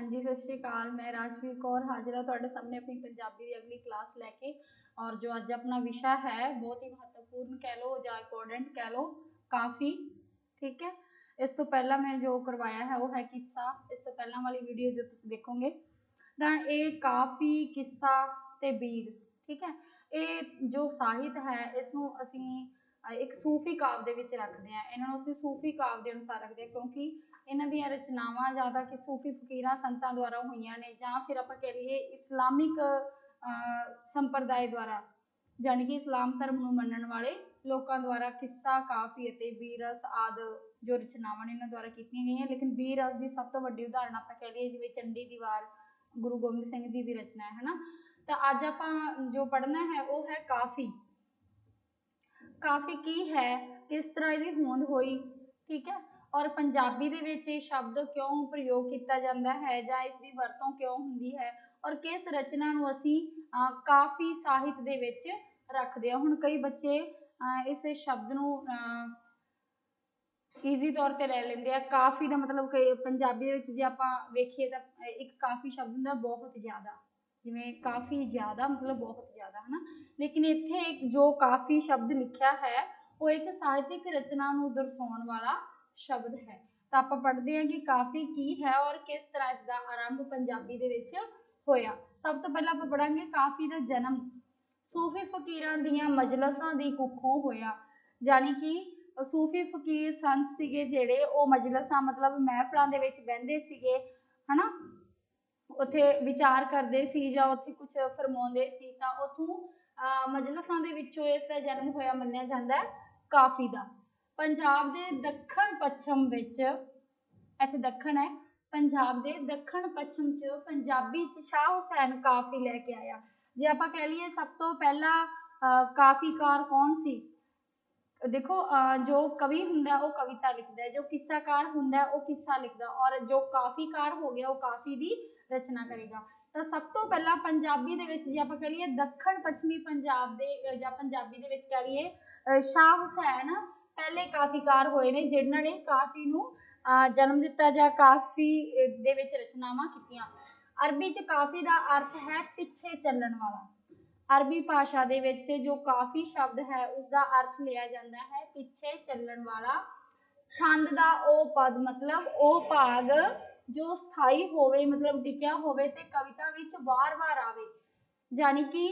जी सत श्री अकाल। मैं राजवीर कौर हाजिर हाँ तुहाडे सामने अपनी पंजाबी की अगली क्लास लैके। और जो अज अपना विषय है बहुत ही महत्वपूर्ण कह लो या इंपोर्टेंट कह लो, काफ़ी। ठीक है, इस तो पहला मैं जो करवाया है वो है किस्सा। इस तो पहला वाली वीडियो जो तुम देखोगे तो ये काफ़ी किस्सा ते बीर। ठीक है, ये जो ਸਾਹਿਤ है इसनों असी एक सूफी काव्य ਦੇ ਵਿੱਚ ਰੱਖਦੇ ਹਾਂ। ਇਹਨਾਂ ਨੂੰ ਅਸੀਂ सूफी काव्य ਦੇ ਅਨੁਸਾਰ ਰੱਖਦੇ ਹਾਂ क्योंकि ਇਹਨਾਂ ਦੀਆਂ ਰਚਨਾਵਾਂ ਜ਼ਿਆਦਾ ਕਿ सूफी फकीरां संतां द्वारा ਹੋਈਆਂ ਨੇ ਜਾਂ ਫਿਰ ਆਪਾਂ कह ਲਈਏ इस्लामिक संप्रदाय द्वारा जानी कि इस्लाम धर्म ਨੂੰ ਮੰਨਣ ਵਾਲੇ ਲੋਕਾਂ द्वारा किस्सा काफी ਅਤੇ बीरस आदि जो रचनावां ने इन्हां द्वारा कीतियां गईयां। लेकिन बीरस की सब तो वड्डी उदाहरण ਆਪਾਂ कह ਲਈਏ जिवें चंडी दीवार गुरु गोबिंद सिंह जी की रचना है ना। तो अज आप जो पढ़ना है वो है काफ़ी। काफ़ी की है, किस तरह इसकी होंद हुई, ठीक है, और पंजाबी दे विच ये शब्द क्यों प्रयोग किया जाता है या इसकी वरतों क्यों होंदी है और किस रचना नूं असीं काफ़ी साहित्य दे विच रखते हैं। हुण कई बच्चे इस शब्द नूं ईजी तौर पर लै लेंदे आ। काफ़ी का मतलब कई पंजाबी दे विच जे आपां वेखीए तां एक काफ़ी शब्द हुंदा बहुत ज़्यादा, जिवें काफ़ी ज़्यादा मतलब बहुत ज़्यादा है ना। लेकिन इत्थे एक जो काफ़ी शब्द लिखा है वो एक साहित्यिक रचना नूं दर्शाउण वाला शब्द है। तो आप पढ़ते हैं कि काफ़ी की है और किस तरह इसका आरंभ पंजाबी दे विच होया। सब तो पहला आप पढ़ांगे काफ़ी का जन्म सूफी फकीरां दीआं मजलसां दी कुखों होया। जानी कि सूफी फकीर संत सीगे जिहड़े वो मजलसां मतलब महफिलां दे विच बहिंदे सीगे है ना, उत्थे विचार करते सी जां उत्थे कुछ फरमाउंदे सी तां उत्थों मजलसां दे विचों इसका जन्म होया मन्निया जांदा है काफ़ी दा। पंजाब दे दक्षिण पश्चिम विच, इत्थे दक्षिण है, पंजाब दे दक्षिण पश्चिम च पंजाबी च शाह हुसैन काफ़ी लैके आया। जे आपां कह लईए सब तो पहला काफ़ीकार कौन सी, देखो जो कवि हुंदा वो कविता लिखता है, जो किस्साकार हुंदा वो किस्सा लिखता, और जो काफ़ीकार हो गया वो काफ़ी दी रचना करेगा। तो सब तो पहला पंजाबी दे विच जे आपां कह लईए दक्षिण पश्चिमी पंजाब दे जां पंजाबी दे विच कह लईए शाह हुसैन पहले काफ़ीकार होए ने जिन्हां ने काफ़ी नूं जन्म दिता जां काफ़ी दे विच रचनावां कीतियां। अरबी च काफ़ी दा अर्थ है पिछे चलण वाला। अरबी भाषा दे विच जो काफ़ी शब्द है उसका अर्थ लिया जाता है पिछे चलण वाला। छंद दा ओ पद मतलब ओ भाग जो स्थाई होवे मतलब टिकिया होवे ते कविता विच वार-वार आवे। जानी कि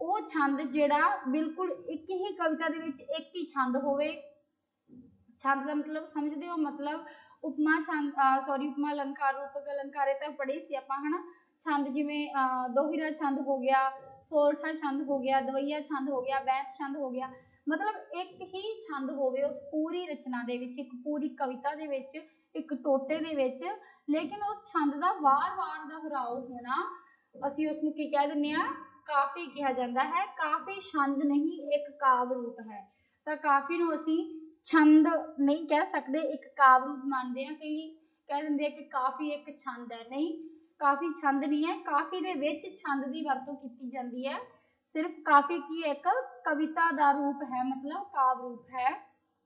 वो छंद जिहड़ा बिल्कुल एक ही कविता दे विच एक ही छंद होवे। छंद का मतलब समझते हो, मतलब उपमा छंद उपमा अलंकार रूपक अलंकार ये तो पढ़े सी आपां है ना। छंद जिवें दोहिरा छंद हो गया, सोरठा छंद हो गया, दवैया छंद हो गया, बैत छंद हो गया, मतलब एक ही छंद होवे उस पूरी रचना दे विच, एक पूरी कविता दे विच, एक टोटे दे विच, लेकिन उस छंद का वार-वार दोहराव होना असीं उसनूं की कह दिंदे आ काफ़ी कहा जाता है। काफ़ी छंद नहीं एक काव्य रूप है। तो काफ़ी नूं असीं छंद नहीं कह सकते, एक काव्य रूप मानते हैं। कई कह दिंदे कि काफ़ी एक छंद है, नहीं, काफ़ी छंद नहीं है। काफ़ी दे विच छंद की वरतों की जाती है। सिर्फ काफ़ी की एक कविता का रूप है, मतलब काव्य रूप है।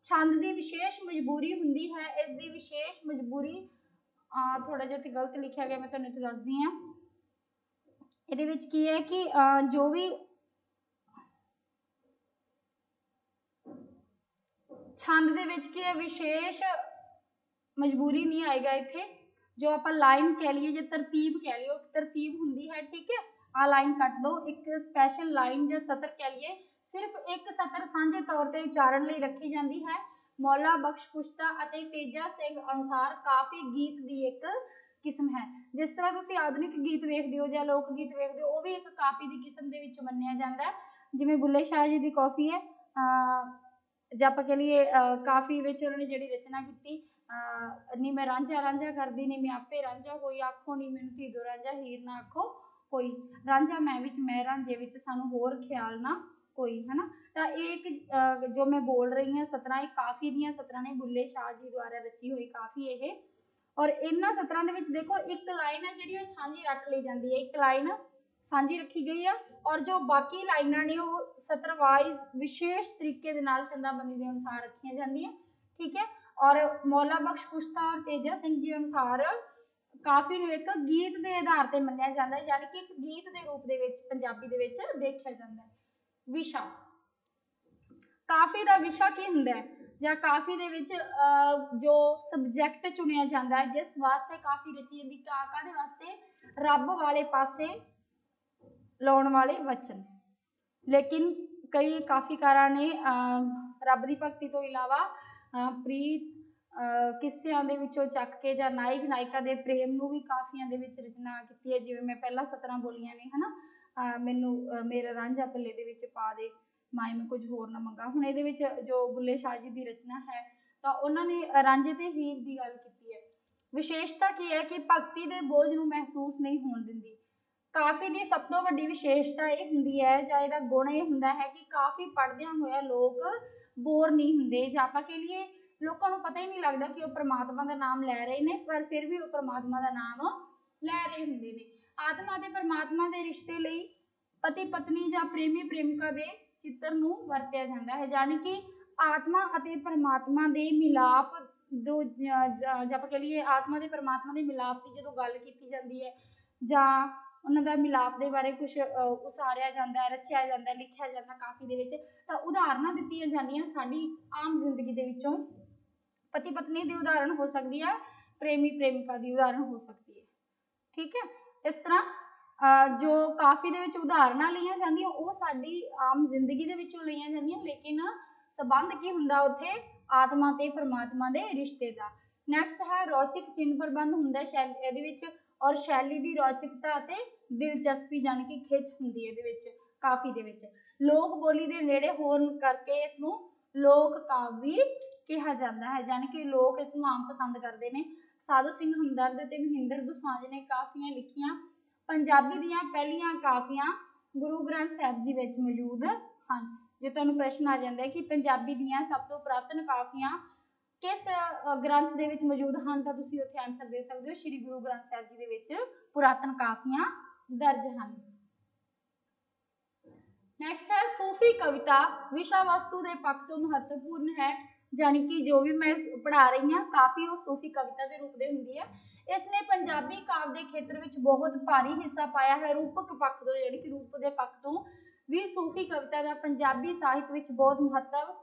छंद की विशेष मजबूरी हुंदी है, इसकी विशेष मजबूरी थोड़ा जिहा गलत लिखा गया, मैं तुहानूं इत्थे दसदी हां। इहदे विच की है कि जो भी छंद दे विच की है विशेष मजबूरी नहीं आएगा इत्थे। जो आप लाइन कह लीए जो तरतीब कह लियो, तरतीब हुंदी है, ठीक है। आ लाइन कट दो, एक स्पैशल लाइन जो सतर कह लीए, सिर्फ एक सतर सांझे तौर पर उचारण लई रखी जाती है। मौला बख्श कुश्ता अते तेजा सिंह अनुसार काफ़ी गीत की एक किस्म है। जिस तरह तुसीं आधुनिक गीत वेखदे हो या लोक गीत वेखदे हो, वो भी एक काफ़ी की किस्म दे विच मन्निया जाता है। जिवें बुल्ले शाह जी की कॉफ़ी है, जां आपां कह लईए काफ़ी विच उन्होंने जिहड़ी रचना की, नी मैं रांझा रांझा करदी नी मैं आपे रांझा कोई, आखो नी मैनूं धीदो रांझा हीर ना आखो कोई, रांझा मैं विच मैं रांझे विच सानूं होर ख्याल ना कोई, है ना। तो एक जो मैं बोल रही हूँ सतरां, एक काफ़ी दियां सतरां ने बुल्ले शाह जी द्वारा रची हुई काफ़ी ये। और इन्हां सतरां दे विच देखो एक लाइन है जिहड़ी सांझी रख ली जाती है, एक लाइन सांझी रखी गई है, और जो बाकी लाइनां ने वो सतर वाइज विशेष तरीके दे नाल छंदाबंदी के अनुसार रखियां जांदियां, ठीक है। और मौला बख्श कुश्ता और तेजा सिंह जी अनुसार ਕਾਫੀ ਨੂੰ ਇੱਕ ਗੀਤ ਦੇ ਆਧਾਰ ਤੇ ਮੰਨਿਆ ਜਾਂਦਾ ਹੈ, ਯਾਨੀ ਕਿ ਇੱਕ ਗੀਤ ਦੇ ਰੂਪ ਦੇ ਵਿੱਚ ਪੰਜਾਬੀ ਦੇ ਵਿੱਚ ਦੇਖਿਆ ਜਾਂਦਾ ਹੈ। ਵਿਸ਼ਾ, ਕਾਫੀ ਦਾ ਵਿਸ਼ਾ ਕੀ ਹੁੰਦਾ ਹੈ, ਜਾਂ ਕਾਫੀ ਦੇ ਵਿੱਚ ਜੋ ਸਬਜੈਕਟ ਚੁਣਿਆ ਜਾਂਦਾ ਹੈ ਜਿਸ ਵਾਸਤੇ ਕਾਫੀ ਰਚੀ ਜਾਂਦੀ, ਕਾਹਦੇ ਵਾਸਤੇ, ਰੱਬ ਵਾਲੇ ਪਾਸੇ ਲਾਉਣ ਵਾਲੇ ਵਚਨ। ਲੇਕਿਨ ਕਈ ਕਾਫੀਕਾਰਾਂ ਨੇ ਰੱਬ ਦੀ ਭਗਤੀ ਤੋਂ ਇਲਾਵਾ ਪ੍ਰੀਤ ਕਿੱਸਿਆਂ ਦੇ ਵਿੱਚੋਂ ਚੱਕ ਕੇ ਜਾਂ ਨਾਇਕ ਨਾਇਕਾ ਦੇ ਪ੍ਰੇਮ ਨੂੰ ਵੀ ਕਾਫੀਆਂ ਦੇ ਵਿੱਚ ਰਚਨਾ ਕੀਤੀ ਹੈ, ਜਿਵੇਂ ਮੈਂ ਪਹਿਲਾਂ ਸਤਰਾਂ ਬੋਲੀਆਂ ਨੇ ਹਨਾ, ਮੈਨੂੰ ਮੇਰਾ ਰਾਂਝਾ ਪੱਲੇ ਦੇ ਵਿੱਚ ਪਾ ਦੇ, ਮਾਏ ਮੈਂ ਕੁਝ ਹੋਰ ਨਾ ਮੰਗਾ। ਹੁਣ ਇਹਦੇ ਵਿੱਚ ਜੋ ਬੁੱਲੇ ਸ਼ਾਹ ਜੀ ਦੀ ਰਚਨਾ ਹੈ ਤਾਂ ਉਹਨਾਂ ਨੇ ਰਾਂਝੇ ਤੇ ਹੀਰ ਦੀ ਗੱਲ ਕੀਤੀ ਹੈ। ਵਿਸ਼ੇਸ਼ਤਾ ਕੀ ਹੈ ਕਿ ਭਗਤੀ ਦੇ ਬੋਝ ਨੂੰ ਮਹਿਸੂਸ ਨਹੀਂ ਹੋਣ ਦਿੰਦੀ। ਕਾਫੀ ਦੀ ਸਭ ਤੋਂ ਵੱਡੀ ਵਿਸ਼ੇਸ਼ਤਾ ਇਹ ਹੁੰਦੀ ਹੈ, ਜਾਂ ਇਹਦਾ ਗੁਣ ਇਹ ਹੁੰਦਾ ਹੈ ਕਿ ਕਾਫੀ ਪੜ੍ਹਦਿਆਂ ਹੋਇਆ ਲੋਕ ਬੋਰ ਨਹੀਂ ਹੁੰਦੇ, ਜਾਂ ਆਪਾਂ ਕਹਿ ਲਈਏ ਲੋਕਾਂ ਨੂੰ ਪਤਾ ਹੀ ਨਹੀਂ ਲੱਗਦਾ ਕਿ ਉਹ ਪ੍ਰਮਾਤਮਾ ਦਾ ਨਾਮ ਲੈ ਰਹੇ ਨੇ, ਪਰ ਫਿਰ ਵੀ ਉਹ ਪ੍ਰਮਾਤਮਾ ਦਾ ਨਾਮ ਲੈ ਰਹੇ ਹੁੰਦੇ ਨੇ। ਆਤਮਾ ਤੇ ਪ੍ਰਮਾਤਮਾ ਦੇ ਰਿਸ਼ਤੇ ਲਈ ਪਤੀ ਪਤਨੀ ਜਾਂ ਪ੍ਰੇਮੀ ਪ੍ਰੇਮਿਕਾ ਦੇ ਚਿੱਤਰ ਨੂੰ ਵਰਤਿਆ ਜਾਂਦਾ ਹੈ, ਯਾਨੀ ਕਿ ਆਤਮਾ ਅਤੇ ਪ੍ਰਮਾਤਮਾ ਦੇ ਮਿਲਾਪ ਦੋ, ਜੇ ਆਪਾਂ ਕਹਿ ਲਈਏ ਆਤਮਾ ਤੇ ਪ੍ਰਮਾਤਮਾ ਦੇ ਮਿਲਾਪ ਦੀ ਜਦੋਂ ਗੱਲ ਕੀਤੀ ਜਾਂਦੀ ਹੈ, ਜਾਂ ਉਹਨਾਂ ਦਾ ਮਿਲਾਪ ਦੇ ਬਾਰੇ ਕੁਝ ਉਸਾਰਿਆ ਜਾਂਦਾ ਹੈ, ਰਚਿਆ ਜਾਂਦਾ, ਲਿਖਿਆ ਜਾਂਦਾ ਕਾਫੀ ਦੇ ਵਿੱਚ, ਤਾਂ ਉਦਾਹਰਨਾਂ ਦਿੱਤੀਆਂ ਜਾਂਦੀਆਂ ਸਾਡੀ ਆਮ ਜ਼ਿੰਦਗੀ ਦੇ ਵਿੱਚੋਂ। ਪਤੀ ਪਤਨੀ ਦੀ ਉਦਾਹਰਣ ਹੋ ਸਕਦੀ ਹੈ, ਪ੍ਰੇਮੀ ਪ੍ਰੇਮਿਕਾ ਦੀ ਉਦਾਹਰਣ ਹੋ ਸਕਦੀ ਹੈ। ਠੀਕ ਹੈ, ਇਸ ਤਰ੍ਹਾਂ ਜੋ ਕਾਫੀ ਦੇ ਵਿੱਚ ਉਦਾਹਰਨਾਂ ਲਈਆਂ ਜਾਂਦੀਆਂ ਉਹ ਸਾਡੀ ਆਮ ਜ਼ਿੰਦਗੀ ਦੇ ਵਿੱਚੋਂ ਲਈਆਂ ਜਾਂਦੀਆਂ, ਲੇਕਿਨ ਸੰਬੰਧ ਕੀ ਹੁੰਦਾ ਉੱਥੇ, ਆਤਮਾ ਤੇ ਪ੍ਰਮਾਤਮਾ ਦੇ ਰਿਸ਼ਤੇ ਦਾ। ਨੈਕਸਟ ਹੈ ਰੌਚਿਕ ਚਿੰਨ੍ਹ ਪ੍ਰਬੰਧ ਹੁੰਦਾ ਇਹਦੇ ਵਿੱਚ, ਔਰ ਸ਼ੈਲੀ ਦੀ ਰੌਚਿਕਤਾ ਅਤੇ ਦਿਲਚਸਪੀ ਯਾਨੀ ਕਿ ਖਿੱਚ ਹੁੰਦੀ ਹੈ ਇਹਦੇ ਵਿੱਚ ਕਾਫੀ ਦੇ ਵਿੱਚ। ਲੋਕ ਬੋਲੀ ਦੇ ਨੇੜੇ ਹੋਣ ਕਰਕੇ ਇਸ ਨੂੰ ਲੋਕ ਕਾਵਿ ਕਿਹਾ ਜਾਂਦਾ ਹੈ, ਯਾਨੀ ਕਿ ਲੋਕ ਇਸ ਨੂੰ ਆਮ ਪਸੰਦ ਕਰਦੇ ਨੇ। ਸਾਧੂ ਸਿੰਘ ਹਮਦਰਦ ਤੇ ਮਹਿੰਦਰ ਦੋਸਾਂਝ ਨੇ ਕਾਫੀਆਂ ਲਿਖੀਆਂ। ਪੰਜਾਬੀ ਦੀਆਂ ਪਹਿਲੀਆਂ ਕਾਫੀਆਂ ਗੁਰੂ ਗ੍ਰੰਥ ਸਾਹਿਬ ਜੀ ਵਿੱਚ ਮੌਜੂਦ ਹਨ। ਜੇ ਤੁਹਾਨੂੰ ਪ੍ਰਸ਼ਨ ਆ ਜਾਂਦਾ ਹੈ ਕਿ ਪੰਜਾਬੀ ਦੀਆਂ ਸਭ ਤੋਂ ਪੁਰਾਤਨ ਕਾਫੀਆਂ ਕਿਸ ਗ੍ਰੰਥ ਦੇ ਵਿੱਚ ਮੌਜੂਦ ਹਨ, ਤਾਂ ਤੁਸੀਂ ਉੱਥੇ ਆਨਸਰ ਦੇ ਸਕਦੇ ਹੋ, ਸ਼੍ਰੀ ਗੁਰੂ ਗ੍ਰੰਥ ਸਾਹਿਬ ਜੀ ਦੇ ਵਿੱਚ ਪੁਰਾਤਨ ਕਾਫੀਆਂ ਦਰਜ ਹਨ। ਨੈਕਸਟ ਹੈ ਸੂਫੀ ਕਵਿਤਾ, ਵਿਸ਼ਾ ਵਸਤੂ ਦੇ ਪੱਖ ਤੋਂ ਮਹੱਤਵਪੂਰਨ ਹੈ, ਜਾਣੀ ਕਿ ਜੋ ਵੀ ਮੈਂ ਪੜ੍ਹਾ ਰਹੀ ਹਾਂ ਕਾਫੀ ਉਹ ਸੂਫੀ ਕਵਿਤਾ ਦੇ ਰੂਪ ਦੇ ਹੁੰਦੀ ਹੈ। ਇਸ ਨੇ ਪੰਜਾਬੀ ਕਾਵਿ ਦੇ ਖੇਤਰ ਵਿੱਚ ਬਹੁਤ ਭਾਰੀ ਹਿੱਸਾ ਪਾਇਆ ਹੈ। ਰੂਪਕ ਪੱਖ ਤੋਂ ਯਾਨੀ ਕਿ ਰੂਪ ਦੇ ਪੱਖ ਤੋਂ ਵੀ ਸੂਫੀ ਕਵਿਤਾ ਦਾ ਪੰਜਾਬੀ ਸਾਹਿਤ ਵਿੱਚ ਬਹੁਤ ਮਹੱਤਵ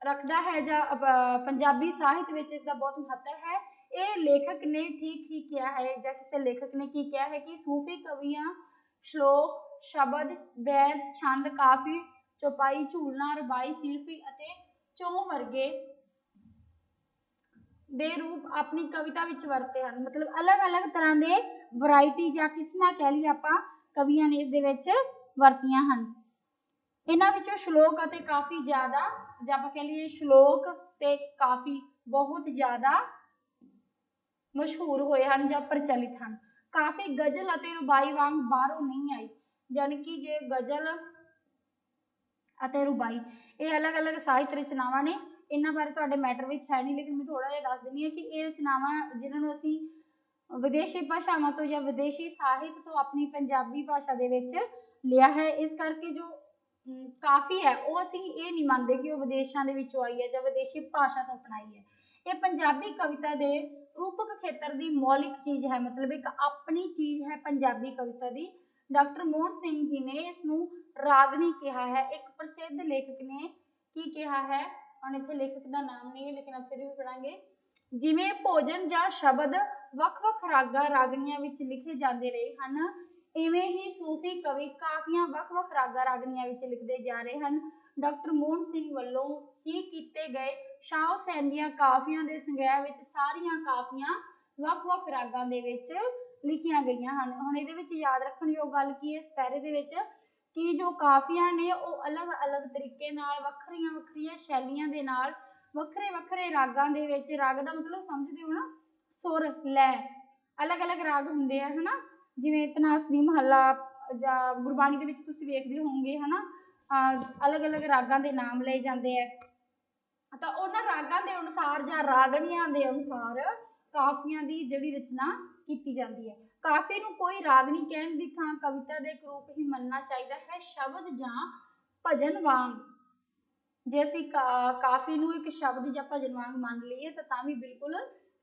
ਰੱਖਦਾ ਹੈ, ਜਾਂ ਪੰਜਾਬੀ ਸਾਹਿਤ ਵਿੱਚ ਇਸ ਦਾ ਬਹੁਤ ਮਹੱਤਵ ਹੈ। ਇਹ ਲੇਖਕ ਨੇ ਠੀਕ ਕਿਹਾ ਹੈ, ਜਾਂ ਕਿਸੇ ਲੇਖਕ ਨੇ ਕੀ ਕਿਹਾ ਹੈ ਕਿ ਸੂਫੀ ਕਵੀਆਂ ਸ਼ਲੋਕ, ਸ਼ਬਦ, ਬੈਂਤ, ਛੰਦ, ਕਾਫੀ, ਚੌਪਾਈ, ਝੂਲਣਾ, ਰਬਾਈ, ਸਿਰਫੀ ਅਤੇ ਚੌਂ ਵਰਗੇ ਦੇ ਰੂਪ ਆਪਣੀ ਕਵਿਤਾ ਵਿੱਚ ਵਰਤੇ ਹਨ। ਮਤਲਬ ਅਲੱਗ-ਅਲੱਗ ਤਰ੍ਹਾਂ ਦੇ ਵੈਰਾਈਟੀ ਜਾਂ ਕਿਸਮਾਂ ਕਹਿ ਲਈਏ ਆਪਾਂ, ਕਵੀਆਂ ਨੇ ਇਸ ਦੇ ਵਿੱਚ ਵਰਤੀਆਂ ਹਨ। ਇਹਨਾਂ ਵਿੱਚੋਂ ਸ਼ਲੋਕ ਅਤੇ ਕਾਫੀ ਜ਼ਿਆਦਾ, ਜਾਂ ਆਪਾਂ ਕਹਿ ਲਈਏ ਸ਼ਲੋਕ ਤੇ ਕਾਫੀ ਬਹੁਤ ਜ਼ਿਆਦਾ ਮਸ਼ਹੂਰ ਹੋਏ ਹਨ ਜਾਂ ਪ੍ਰਚਲਿਤ ਹਨ। ਕਾਫੀ ਗਜ਼ਲ ਅਤੇ ਰੁਬਾਈ ਵਾਂਗ ਬਾਹਰੋਂ ਨਹੀਂ ਆਈ, ਯਾਨੀ ਕਿ ਜੇ ਗਜ਼ਲ ਅਤੇ ਰੁਬਾਈ ਇਹ ਅਲੱਗ-ਅਲੱਗ ਸਾਹਿਤ ਰਚਨਾਵਾਂ ਨੇ, ਇਹਨਾਂ ਬਾਰੇ ਤੁਹਾਡੇ ਮੈਟਰ ਵਿੱਚ ਹੈ ਨਹੀਂ, ਲੇਕਿਨ ਮੈਂ ਥੋੜਾ ਜਿਹਾ ਦੱਸ ਦਿੰਦੀ ਹਾਂ ਕਿ ਇਹ ਰਚਨਾਵਾਂ ਜਿਨ੍ਹਾਂ ਨੂੰ ਅਸੀਂ ਵਿਦੇਸ਼ੀ ਭਾਸ਼ਾਵਾਂ ਤੋਂ ਜਾਂ ਵਿਦੇਸ਼ੀ ਸਾਹਿਤ ਤੋਂ ਆਪਣੀ ਪੰਜਾਬੀ ਭਾਸ਼ਾ ਦੇ ਵਿੱਚ ਲਿਆ ਹੈ, ਇਸ ਕਰਕੇ ਜੋ ਕਾਫੀ ਹੈ ਉਹ ਅਸੀਂ ਇਹ ਨਹੀਂ ਮੰਨਦੇ ਕਿ ਉਹ ਵਿਦੇਸ਼ਾਂ ਦੇ ਵਿੱਚੋਂ ਆਈ ਹੈ ਜਾਂ ਵਿਦੇਸ਼ੀ ਭਾਸ਼ਾ ਤੋਂ ਅਪਣਾਈ ਹੈ। ਇਹ ਪੰਜਾਬੀ ਕਵਿਤਾ ਦੇ ਰੂਪਕ ਖੇਤਰ ਦੀ ਮੌਲਿਕ ਚੀਜ਼ ਹੈ, ਮਤਲਬ ਇੱਕ ਆਪਣੀ ਚੀਜ਼ ਹੈ ਪੰਜਾਬੀ ਕਵਿਤਾ ਦੀ। ਡਾਕਟਰ ਮੋਹਨ ਸਿੰਘ ਜੀ ਨੇ ਇਸ ਨੂੰ ਰਾਗਣੀ ਕਿਹਾ ਹੈ। ਇੱਕ ਪ੍ਰਸਿੱਧ ਲੇਖਕ ਨੇ ਕੀ ਕਿਹਾ ਹੈ, ਹੁਣ ਇੱਥੇ ਲੇਖਕ ਦਾ ਨਾਮ ਨਹੀਂ ਹੈ ਲੇਕਿਨ ਆਪਾਂ ਫਿਰ ਵੀ ਪੜਾਂਗੇ। ਜਿਵੇਂ ਭੋਜਨ ਜਾਂ ਸ਼ਬਦ ਵੱਖ-ਵੱਖ ਰਾਗਾਂ ਰਾਗਣੀਆਂ ਵਿੱਚ ਲਿਖੇ ਜਾਂਦੇ ਰਹੇ ਹਨ, ਇਵੇਂ ਹੀ ਸੂਫੀ ਕਵੀ ਕਾਫੀਆਂ ਵੱਖ-ਵੱਖ ਰਾਗਾਂ ਰਾਗਣੀਆਂ ਵਿੱਚ ਲਿਖਦੇ ਜਾ ਰਹੇ ਹਨ। ਡਾਕਟਰ ਮੋਹਨ ਸਿੰਘ ਵੱਲੋਂ ਹੀ ਕੀਤੇ ਗਏ ਸ਼ਾਹ ਹੁਸੈਨ ਦੀਆਂ ਕਾਫੀਆਂ ਦੇ ਸੰਗ੍ਰਹਿ ਵਿੱਚ ਸਾਰੀਆਂ ਕਾਫੀਆਂ ਵੱਖ-ਵੱਖ ਰਾਗਾਂ ਦੇ ਵਿੱਚ ਲਿਖੀਆਂ ਗਈਆਂ ਹਨ। ਹੁਣ ਇਹਦੇ ਵਿੱਚ ਯਾਦ ਰੱਖਣ ਯੋਗ ਗੱਲ ਕੀ ਹੈ, ਇਸ ਪੈਰੇ ਦੇ ਵਿੱਚ ਕਿ ਜੋ ਕਾਫੀਆਂ ਨੇ ਉਹ ਅਲੱਗ-ਅਲੱਗ ਤਰੀਕੇ ਨਾਲ, ਵੱਖਰੀਆਂ ਸ਼ੈਲੀਆਂ ਦੇ ਨਾਲ, ਵੱਖਰੇ ਰਾਗਾਂ ਦੇ ਵਿੱਚ, ਰਾਗ ਦਾ ਮਤਲਬ ਸਮਝਦੇ ਹੋ ਨਾ, ਸੁਰ, ਲੈਅ, ਅਲੱਗ-ਅਲੱਗ ਰਾਗ ਹੁੰਦੇ ਆ ਹਨਾ, ਜਿਵੇਂ ਧਨਾਸਰੀ ਮਹੱਲਾ ਜਾਂ ਗੁਰਬਾਣੀ ਦੇ ਵਿੱਚ ਤੁਸੀਂ ਵੇਖਦੇ ਹੋਵੋਗੇ ਹਨਾ, ਅਲੱਗ-ਅਲੱਗ ਰਾਗਾਂ ਦੇ ਨਾਮ ਲਏ ਜਾਂਦੇ ਆ, ਤਾਂ ਉਹਨਾਂ ਰਾਗਾਂ ਦੇ ਅਨੁਸਾਰ ਜਾਂ ਰਾਗਣੀਆਂ ਦੇ ਅਨੁਸਾਰ ਕਾਫੀਆਂ ਦੀ ਜਿਹੜੀ ਰਚਨਾ ਕੀਤੀ ਜਾਂਦੀ ਹੈ। ਕਾਫੀ ਨੂੰ ਕੋਈ ਰਾਗਣੀ ਕਹਿਣ ਦੀ ਥਾਂ ਕਵਿਤਾ ਦੇ ਇੱਕ ਰੂਪ ਹੀ ਮੰਨਣਾ ਚਾਹੀਦਾ ਹੈ, ਸ਼ਬਦ ਜਾਂ ਭਜਨ ਵਾਂਗ। ਜੇ ਅਸੀਂ ਕਾਫੀ ਨੂੰ ਇੱਕ ਸ਼ਬਦ ਜਾਂ ਭਜਨ ਵਾਂਗ ਮੰਨ ਲਈਏ ਤਾਂ ਵੀ ਬਿਲਕੁਲ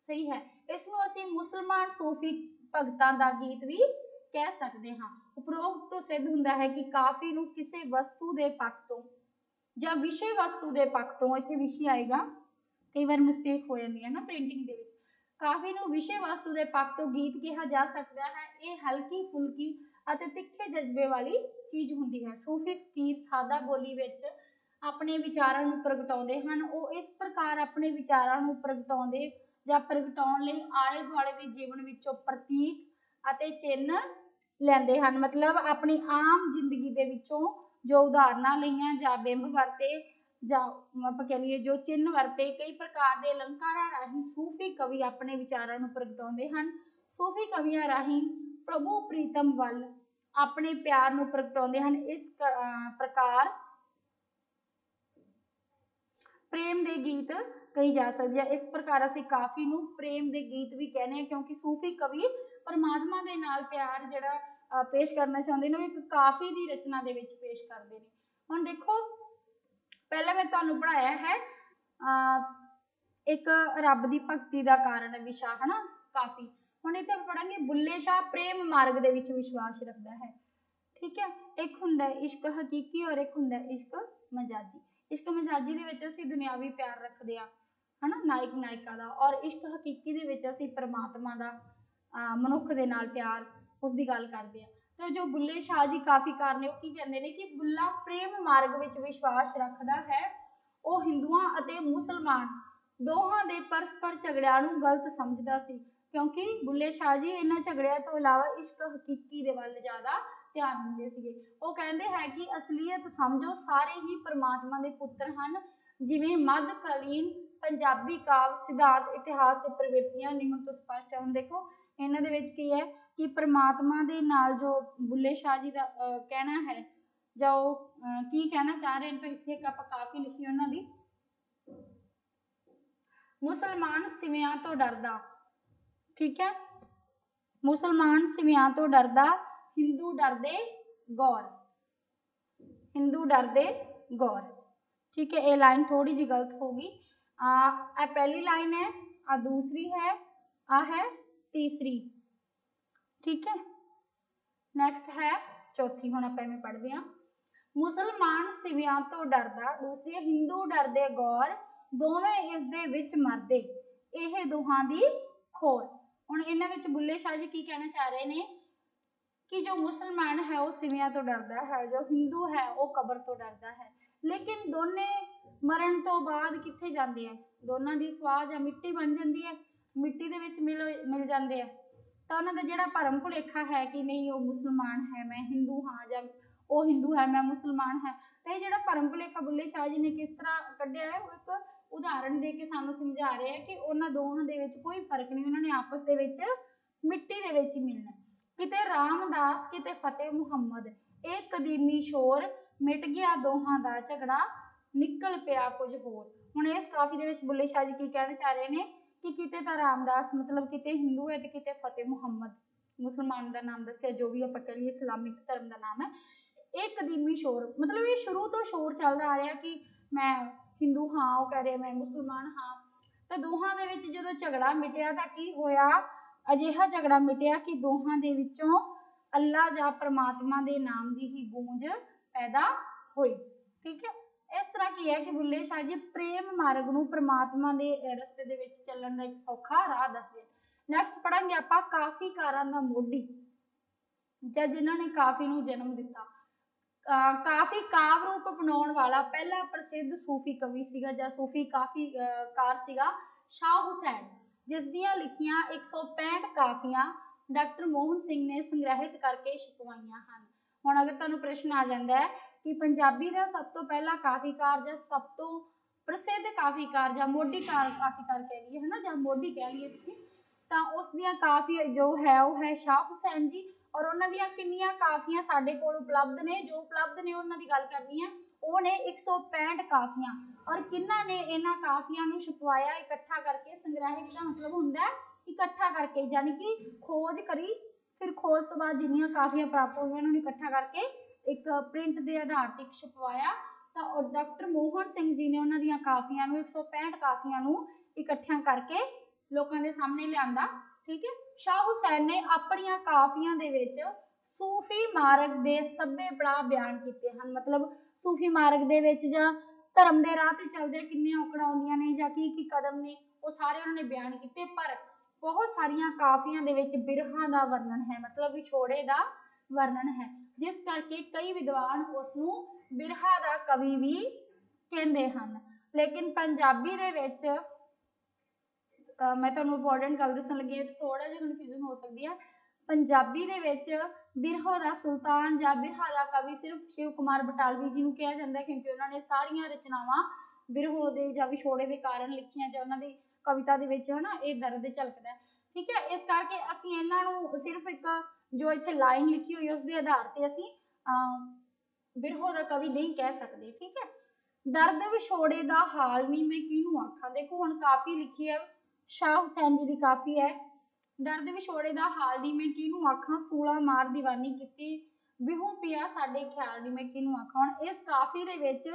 ਸਹੀ ਹੈ। ਇਸ ਨੂੰ ਅਸੀਂ ਮੁਸਲਮਾਨ ਸੂਫੀ ਭਗਤਾਂ ਦਾ ਗੀਤ ਵੀ ਕਹਿ ਸਕਦੇ ਹਾਂ। ਉਪਰੋਕਤ ਤੋਂ ਸਿੱਧ ਹੁੰਦਾ ਹੈ ਕਿ ਕਾਫੀ ਨੂੰ ਕਿਸੇ ਵਸਤੂ ਦੇ ਪੱਖ ਤੋਂ ਜਾਂ ਵਿਸ਼ੇ ਵਸਤੂ ਦੇ ਪੱਖ ਤੋਂ, ਇੱਥੇ ਵਿਸ਼ੇ ਆਏਗਾ, ਕਈ ਵਾਰ ਮਿਸਟੇਕ ਹੋ ਜਾਂਦੀ ਹੈ ਨਾ ਪ੍ਰਿੰਟਿੰਗ ਦੇ ਵਿੱਚ, ਕਾਫੀ ਨੂੰ ਵਿਸ਼ੇ ਵਸਤੂ ਦੇ ਪੱਖ ਤੋਂ ਗੀਤ ਕਿਹਾ ਜਾ ਸਕਦਾ ਹੈ। ਇਹ ਹਲਕੀ ਫੁਲਕੀ ਅਤੇ ਤਿੱਖੇ ਜਜ਼ਬੇ ਵਾਲੀ ਚੀਜ਼ ਹੁੰਦੀ ਹੈ। ਸੂਫੀ ਫਕੀਰ ਸਾਦਾ ਬੋਲੀ ਵਿੱਚ ਆਪਣੇ ਵਿਚਾਰਾਂ ਨੂੰ ਪ੍ਰਗਟਾਉਂਦੇ ਹਨ। ਉਹ ਇਸ ਪ੍ਰਕਾਰ ਆਪਣੇ ਵਿਚਾਰਾਂ ਨੂੰ ਪ੍ਰਗਟਾਉਂਦੇ ਜਾਂ ਪ੍ਰਗਟਾਉਣ ਲਈ ਆਲੇ ਦੁਆਲੇ ਦੇ ਜੀਵਨ ਵਿੱਚੋਂ ਪ੍ਰਤੀਕ ਅਤੇ ਚਿੰਨ੍ਹ ਲੈਂਦੇ ਹਨ। ਮਤਲਬ ਆਪਣੀ ਆਮ ਜ਼ਿੰਦਗੀ ਦੇ ਵਿੱਚੋਂ ਜੋ ਉਦਾਹਰਨਾਂ ਲਈਆਂ ਜਾਂ ਬਿੰਬ ਵਰਤੇ ਜਾਂ ਆਪਾਂ ਕਹਿ ਲਈਏ ਜੋ ਚਿੰਨ੍ਹ ਵਰਤੇ, ਕਈ ਪ੍ਰਕਾਰ ਦੇ ਅਲੰਕਾਰਾਂ ਰਾਹੀਂ ਸੂਫੀ ਕਵੀ ਆਪਣੇ ਵਿਚਾਰਾਂ ਨੂੰ ਪ੍ਰਗਟਾਉਂਦੇ ਹਨ। ਸੂਫੀ ਕਵੀਆਂ ਰਾਹੀਂ ਪ੍ਰਭੂ ਪ੍ਰੀਤਮ ਵੱਲ ਆਪਣੇ ਪਿਆਰ ਨੂੰ ਪ੍ਰਗਟਾਉਂਦੇ ਹਨ। ਇਸ ਪ੍ਰਕਾਰ ਪ੍ਰੇਮ ਦੇ ਗੀਤ ਕਹੀ ਜਾ ਸਕਦੀ ਹੈ। ਇਸ ਪ੍ਰਕਾਰ ਅਸੀਂ ਕਾਫੀ ਨੂੰ ਪ੍ਰੇਮ ਦੇ ਗੀਤ ਵੀ ਕਹਿੰਦੇ ਹਾਂ, ਕਿਉਂਕਿ ਸੂਫੀ ਕਵੀ ਪਰਮਾਤਮਾ ਦੇ ਨਾਲ ਪਿਆਰ ਜਿਹੜਾ ਪੇਸ਼ ਕਰਨਾ ਚਾਹੁੰਦੇ ਨੇ, ਉਹ ਇੱਕ ਕਾਫੀ ਦੀ ਰਚਨਾ ਦੇ ਵਿੱਚ ਪੇਸ਼ ਕਰਦੇ ਨੇ। ਹੁਣ ਦੇਖੋ, ਪਹਿਲਾਂ ਮੈਂ ਤੁਹਾਨੂੰ ਪੜ੍ਹਾਇਆ ਹੈ ਇੱਕ ਰੱਬ ਦੀ ਭਗਤੀ ਦਾ ਕਾਰਨ ਵਿਸ਼ਾ, ਹਨਾ, ਕਾਫੀ। ਹੁਣ ਇੱਥੇ ਆਪਾਂ ਪੜਾਂਗੇ ਬੁੱਲੇ ਸ਼ਾਹ ਪ੍ਰੇਮ ਮਾਰਗ ਦੇ ਵਿੱਚ ਵਿਸ਼ਵਾਸ ਰੱਖਦਾ ਹੈ। ਠੀਕ ਹੈ, ਇੱਕ ਹੁੰਦਾ ਇਸ਼ਕ ਹਕੀਕੀ ਔਰ ਇੱਕ ਹੁੰਦਾ ਇਸ਼ਕ ਮਜਾਜੀ। ਇਸ਼ਕ ਮਜਾਜੀ ਦੇ ਵਿੱਚ ਅਸੀਂ ਦੁਨਿਆਵੀ ਪਿਆਰ ਰੱਖਦੇ ਹਾਂ, ਹਨਾ, ਨਾਇਕ ਨਾਇਕਾ ਦਾ, ਔਰ ਇਸ਼ਕ ਹਕੀਕੀ ਦੇ ਵਿੱਚ ਅਸੀਂ ਪਰਮਾਤਮਾ ਦਾ, ਮਨੁੱਖ ਦੇ ਨਾਲ ਪਿਆਰ, ਉਸ ਦੀ ਗੱਲ ਕਰਦੇ ਹਾਂ। ਤੇ ਜੋ ਬੁੱਲੇ ਸ਼ਾਹ ਜੀ ਕਾਫੀਕਾਰ ਨੇ, ਉਹ ਕੀ ਕਹਿੰਦੇ ਨੇ ਕਿ ਬੁੱਲਾ ਪ੍ਰੇਮ ਮਾਰਗ ਵਿੱਚ ਵਿਸ਼ਵਾਸ ਰੱਖਦਾ ਹੈ। ਉਹ ਹਿੰਦੂਆਂ ਅਤੇ ਮੁਸਲਮਾਨ ਦੋਹਾਂ ਦੇ ਪਰਸਪਰ ਝਗੜਿਆਂ ਨੂੰ ਗਲਤ ਸਮਝਦਾ ਸੀ, ਕਿਉਂਕਿ ਬੁੱਲੇ ਸ਼ਾਹ ਜੀ ਇਹਨਾਂ ਝਗੜਿਆਂ ਤੋਂ ਇਲਾਵਾ ਇਸ਼ਕ ਹਕੀਕੀ ਦੇ ਵੱਲ ਜ਼ਿਆਦਾ ਧਿਆਨ ਦਿੰਦੇ ਸੀਗੇ। ਉਹ ਕਹਿੰਦੇ ਹੈ ਕਿ ਅਸਲੀਅਤ ਸਮਝੋ, ਸਾਰੇ ਹੀ ਪਰਮਾਤਮਾ ਦੇ ਪੁੱਤਰ ਹਨ। ਜਿਵੇਂ ਮੱਧਕਾਲੀਨ ਪੰਜਾਬੀ ਕਾਵਿ ਸਿਧਾਂਤ ਇਤਿਹਾਸ ਤੇ ਪ੍ਰਵਿਰਤੀਆਂ ਨਿਮਨ ਤੋਂ ਸਪਸ਼ਟ ਹੈ। ਹੁਣ ਦੇਖੋ, ਇਹਨਾਂ ਦੇ ਵਿੱਚ ਕੀ ਹੈ ਕਿ ਪਰਮਾਤਮਾ ਦੇ ਨਾਲ ਜੋ ਬੁੱਲੇ ਸ਼ਾਹ ਜੀ ਦਾ ਕਹਿਣਾ ਹੈ, ਜਾਂ ਉਹ ਕੀ ਕਹਿਣਾ ਚਾਹ ਰਹੇ ਨੇ, ਤਾਂ ਇੱਥੇ ਇੱਕ ਆਪਾਂ ਕਾਫੀ ਲਿਖੀ ਉਹਨਾਂ ਦੀ, ਮੁਸਲਮਾਨ ਸਿਵਿਆਂ ਤੋਂ ਡਰਦਾ, ਠੀਕ ਹੈ, ਮੁਸਲਮਾਨ ਸਿਵਿਆਂ ਤੋਂ ਡਰਦਾ, ਹਿੰਦੂ ਡਰਦੇ ਗੌਰ, ਹਿੰਦੂ ਡਰਦੇ ਗੌਰ। ਠੀਕ ਹੈ, ਇਹ ਲਾਈਨ ਥੋੜੀ ਜਿਹੀ ਗਲਤ ਹੋਗੀ। ਇਹ ਪਹਿਲੀ ਲਾइन है, आ दूसरी है, आ है तीसरी। ठीक है, नेक्स्ट है चौथी। हुण आपां इवें पढ़दे हां, मुसलमान सिवियां तो डरदा, दूसरी हिंदू डरदे गौर, दोवें इस दे विच मरदे, इह दोहां दी खोर। हुण इन्हां विच बुल्ले शाह जी की कहना चाह रहे ने कि जो मुसलमान है वो सिवियां तो डरदा है, जो हिंदू है वो कबर तो डरदा है। लेकिन दोने मरण तो बाद कित्थे जांदे आ, दोनों की स्वाह जां मिट्टी बन जाती है, मिट्टी दे विच मिल जाते हैं। तो उन्होंने जिहड़ा भरम भुलेखा है कि नहीं वो मुसलमान है मैं हिंदू हाँ, जां वो हिंदू है मैं मुसलमान है, तो ये जिहड़ा भरम भुलेखा बुल्ले शाह जी ने किस तरह कढ़िया है, वो एक उदाहरण दे के सानू समझा रहे हैं कि उन्हां दोहां दे विच कोई फर्क नहीं, उन्होंने आपस दे विच मिट्टी दे विच ही मिलना। किते रामदास किते फतेह मुहम्मद, एक कदीमी शोर मिट गया दोहां दा झगड़ा, निकल पिया कुछ होर। हुण इस काफी दे विच बुल्ले शाह जी की कहना चाह रहे हैं कि किते तां रामदास मतलब किते हिंदू है, तो किते फतेह मुहम्मद मुसलमान का नाम दसिया, जो भी आप कह लीए इस्लामिक धर्म का नाम है। एक कदीमी शोर मतलब ये शुरू तो शोर चलता आ रहा कि मैं हिंदू हाँ, वो कह रहे मैं मुसलमान हाँ, तो दोहां दे विच जदों झगड़ा मिटिया तो की होया, अजिहा झगड़ा मिटिया कि दोहां दे विचों अल्लाह जां परमात्मा दे नाम की ही गूंज पैदा हुई। ठीक है, इस तरह की है कि बुल्ले शाह जी प्रेम मार्ग नूं परमात्मा दे रस्ते दे विच चलण दा एक सौखा राह दसदे। नैक्सट पढ़ांगे आपां काफीकारां दा मोढी, जां जिन्हां ने काफी नूं जन्म दिता। काफी काव रूप अपनाउण वाला पहला प्रसिद्ध सूफी कवि सीगा जां सूफी काफी कार सीगा शाह हुसैन, जिस दियां लिखियां 165 काफियां डॉक्टर मोहन सिंह ने संग्रहित करके छपवाइयां हन। हुण अगर तुहानूं प्रश्न आ जांदा है कि पंजाबी का सब तो पहला काफीकार जां सब तो प्रसिद्ध काफीकार जां मोढी काफीकार कह लीए है ना, जां मोढी कह लीए तुसीं, तां उस दियां काफी जो है वो है शाह हुसैन जी, और उन्हां दियां किन्नियां काफियां साडे कोल उपलब्ध ने, जो उपलब्ध ने उन्हां दी गल करनी है, वो ने 165 काफियां। और किन्हां ने इन्हां काफियां नूं छपवाया इकट्ठा करके, संग्रहित दा मतलब हुंदा इकट्ठा करके, यानी कि खोज करी, फिर खोज तो बाद जिन्नियां काफियां प्राप्त होईयां उन्हां नूं इकट्ठा करके एक प्रिंट के आधार पर छपवाया। तो डॉक्टर मोहन सिंह जी ने उन्होंने काफियां 165 काफियां इकट्ठिया करके ਲੋਕਾਂ ਦੇ ਸਾਹਮਣੇ ਲਿਆਂਦਾ। ਠੀਕ ਹੈ, ਸ਼ਾਹ ਹੁਸੈਨ ਨੇ ਆਪਣੀਆਂ ਕਾਫੀਆਂ ਦੇ ਵਿੱਚ ਸੂਫੀ ਮਾਰਗ ਦੇ ਸਭੇ ਪੜਾਅ ਬਿਆਨ ਕੀਤੇ ਹਨ। ਮਤਲਬ ਸੂਫੀ ਮਾਰਗ ਦੇ ਵਿੱਚ ਜਾਂ ਧਰਮ ਦੇ ਰਾਹ ਤੇ ਚੱਲਦੇ ਕਿੰਨੀਆਂ ਔਕੜਾਂ ਆਉਂਦੀਆਂ ਨੇ ਜਾਂ ਕੀ ਕਦਮ ਨੇ, ਉਹ ਸਾਰੇ ਉਹਨਾਂ ਨੇ ਬਿਆਨ ਕੀਤੇ। ਪਰ ਬਹੁਤ ਸਾਰੀਆਂ ਕਾਫੀਆਂ ਦੇ ਵਿੱਚ ਬਿਰਹਾਂ ਦਾ ਵਰਣਨ ਹੈ, ਮਤਲਬ ਵਿਛੋੜੇ ਦਾ ਵਰਣਨ ਹੈ, ਜਿਸ ਕਰਕੇ ਕਈ ਵਿਦਵਾਨ ਉਸ ਨੂੰ ਬਿਰਹਾ ਦਾ ਕਵੀ ਵੀ ਕਹਿੰਦੇ ਹਨ। ਲੇਕਿਨ ਪੰਜਾਬੀ ਦੇ ਵਿੱਚ ਮੈਂ ਤੁਹਾਨੂੰ ਇੰਪੋਰਟੈਂਟ ਗੱਲ ਦੱਸਣ ਲੱਗੀ ਹਾਂ, ਥੋੜਾ ਜਿਹਾ ਕਨਫਿਊਜ਼ਨ ਹੋ ਸਕਦੀ ਹੈ। ਪੰਜਾਬੀ ਦੇ ਵਿੱਚ ਬਿਰਹਾ ਦਾ ਸੁਲਤਾਨ ਜਾਂ ਬਿਰਹਾ ਦਾ ਕਵੀ ਸਿਰਫ ਸ਼ਿਵ ਕੁਮਾਰ ਬਟਾਲਵੀ ਜੀ ਨੂੰ ਕਿਹਾ ਜਾਂਦਾ, ਕਿਉਂਕਿ ਉਹਨਾਂ ਨੇ ਸਾਰੀਆਂ ਰਚਨਾਵਾਂ ਬਿਰਹੋ ਦੇ ਜਾਂ ਵਿਛੋੜੇ ਦੇ ਕਾਰਨ ਲਿਖੀਆਂ, ਜਾਂ ਉਹਨਾਂ ਦੀ ਕਵਿਤਾ ਦੇ ਵਿੱਚ ਹਨਾ ਇਹ ਦਰਦ ਝਲਕਦਾ। ਠੀਕ ਹੈ, ਇਸ ਕਰਕੇ ਅਸੀਂ ਇਹਨਾਂ ਨੂੰ ਸਿਰਫ ਇੱਕ ਜੋ ਇੱਥੇ ਲਾਈਨ ਲਿਖੀ ਹੋਈ ਉਸ ਦੇ ਆਧਾਰ ਤੇ ਅਸੀਂ ਬਿਰਹੋ ਦਾ ਕਵੀ ਨਹੀਂ ਕਹਿ ਸਕਦੇ। ਠੀਕ ਹੈ, ਦਰਦ ਵਿਛੋੜੇ ਦਾ ਹਾਲ ਨਹੀਂ ਮੈਂ ਕਿਹਨੂੰ ਆਖਾਂ। ਦੇਖੋ ਹੁਣ ਕਾਫੀ ਲਿਖੀ ਹੈ, ਸ਼ਾਹ ਹੁਸੈਨ ਜੀ ਦੀ ਕਾਫੀ ਹੈ। ਦਰਦ ਵਿਛੋੜੇ ਦਾ ਹਾਲ ਨਹੀਂ ਮੈਂ ਕਿਹਨੂੰ ਆਖਾਂ, ਸੂਲਾ ਮਾਰ ਦੀਵਾਨੀ ਕੀਤੀ, ਬਿਹੂ ਪਿਆ ਸਾਡੇ ਖਿਆਲ ਨਹੀਂ ਮੈਂ ਕਿਹਨੂੰ ਆਖਾਂ। ਹੁਣ ਇਸ ਕਾਫੀ ਦੇ ਵਿੱਚ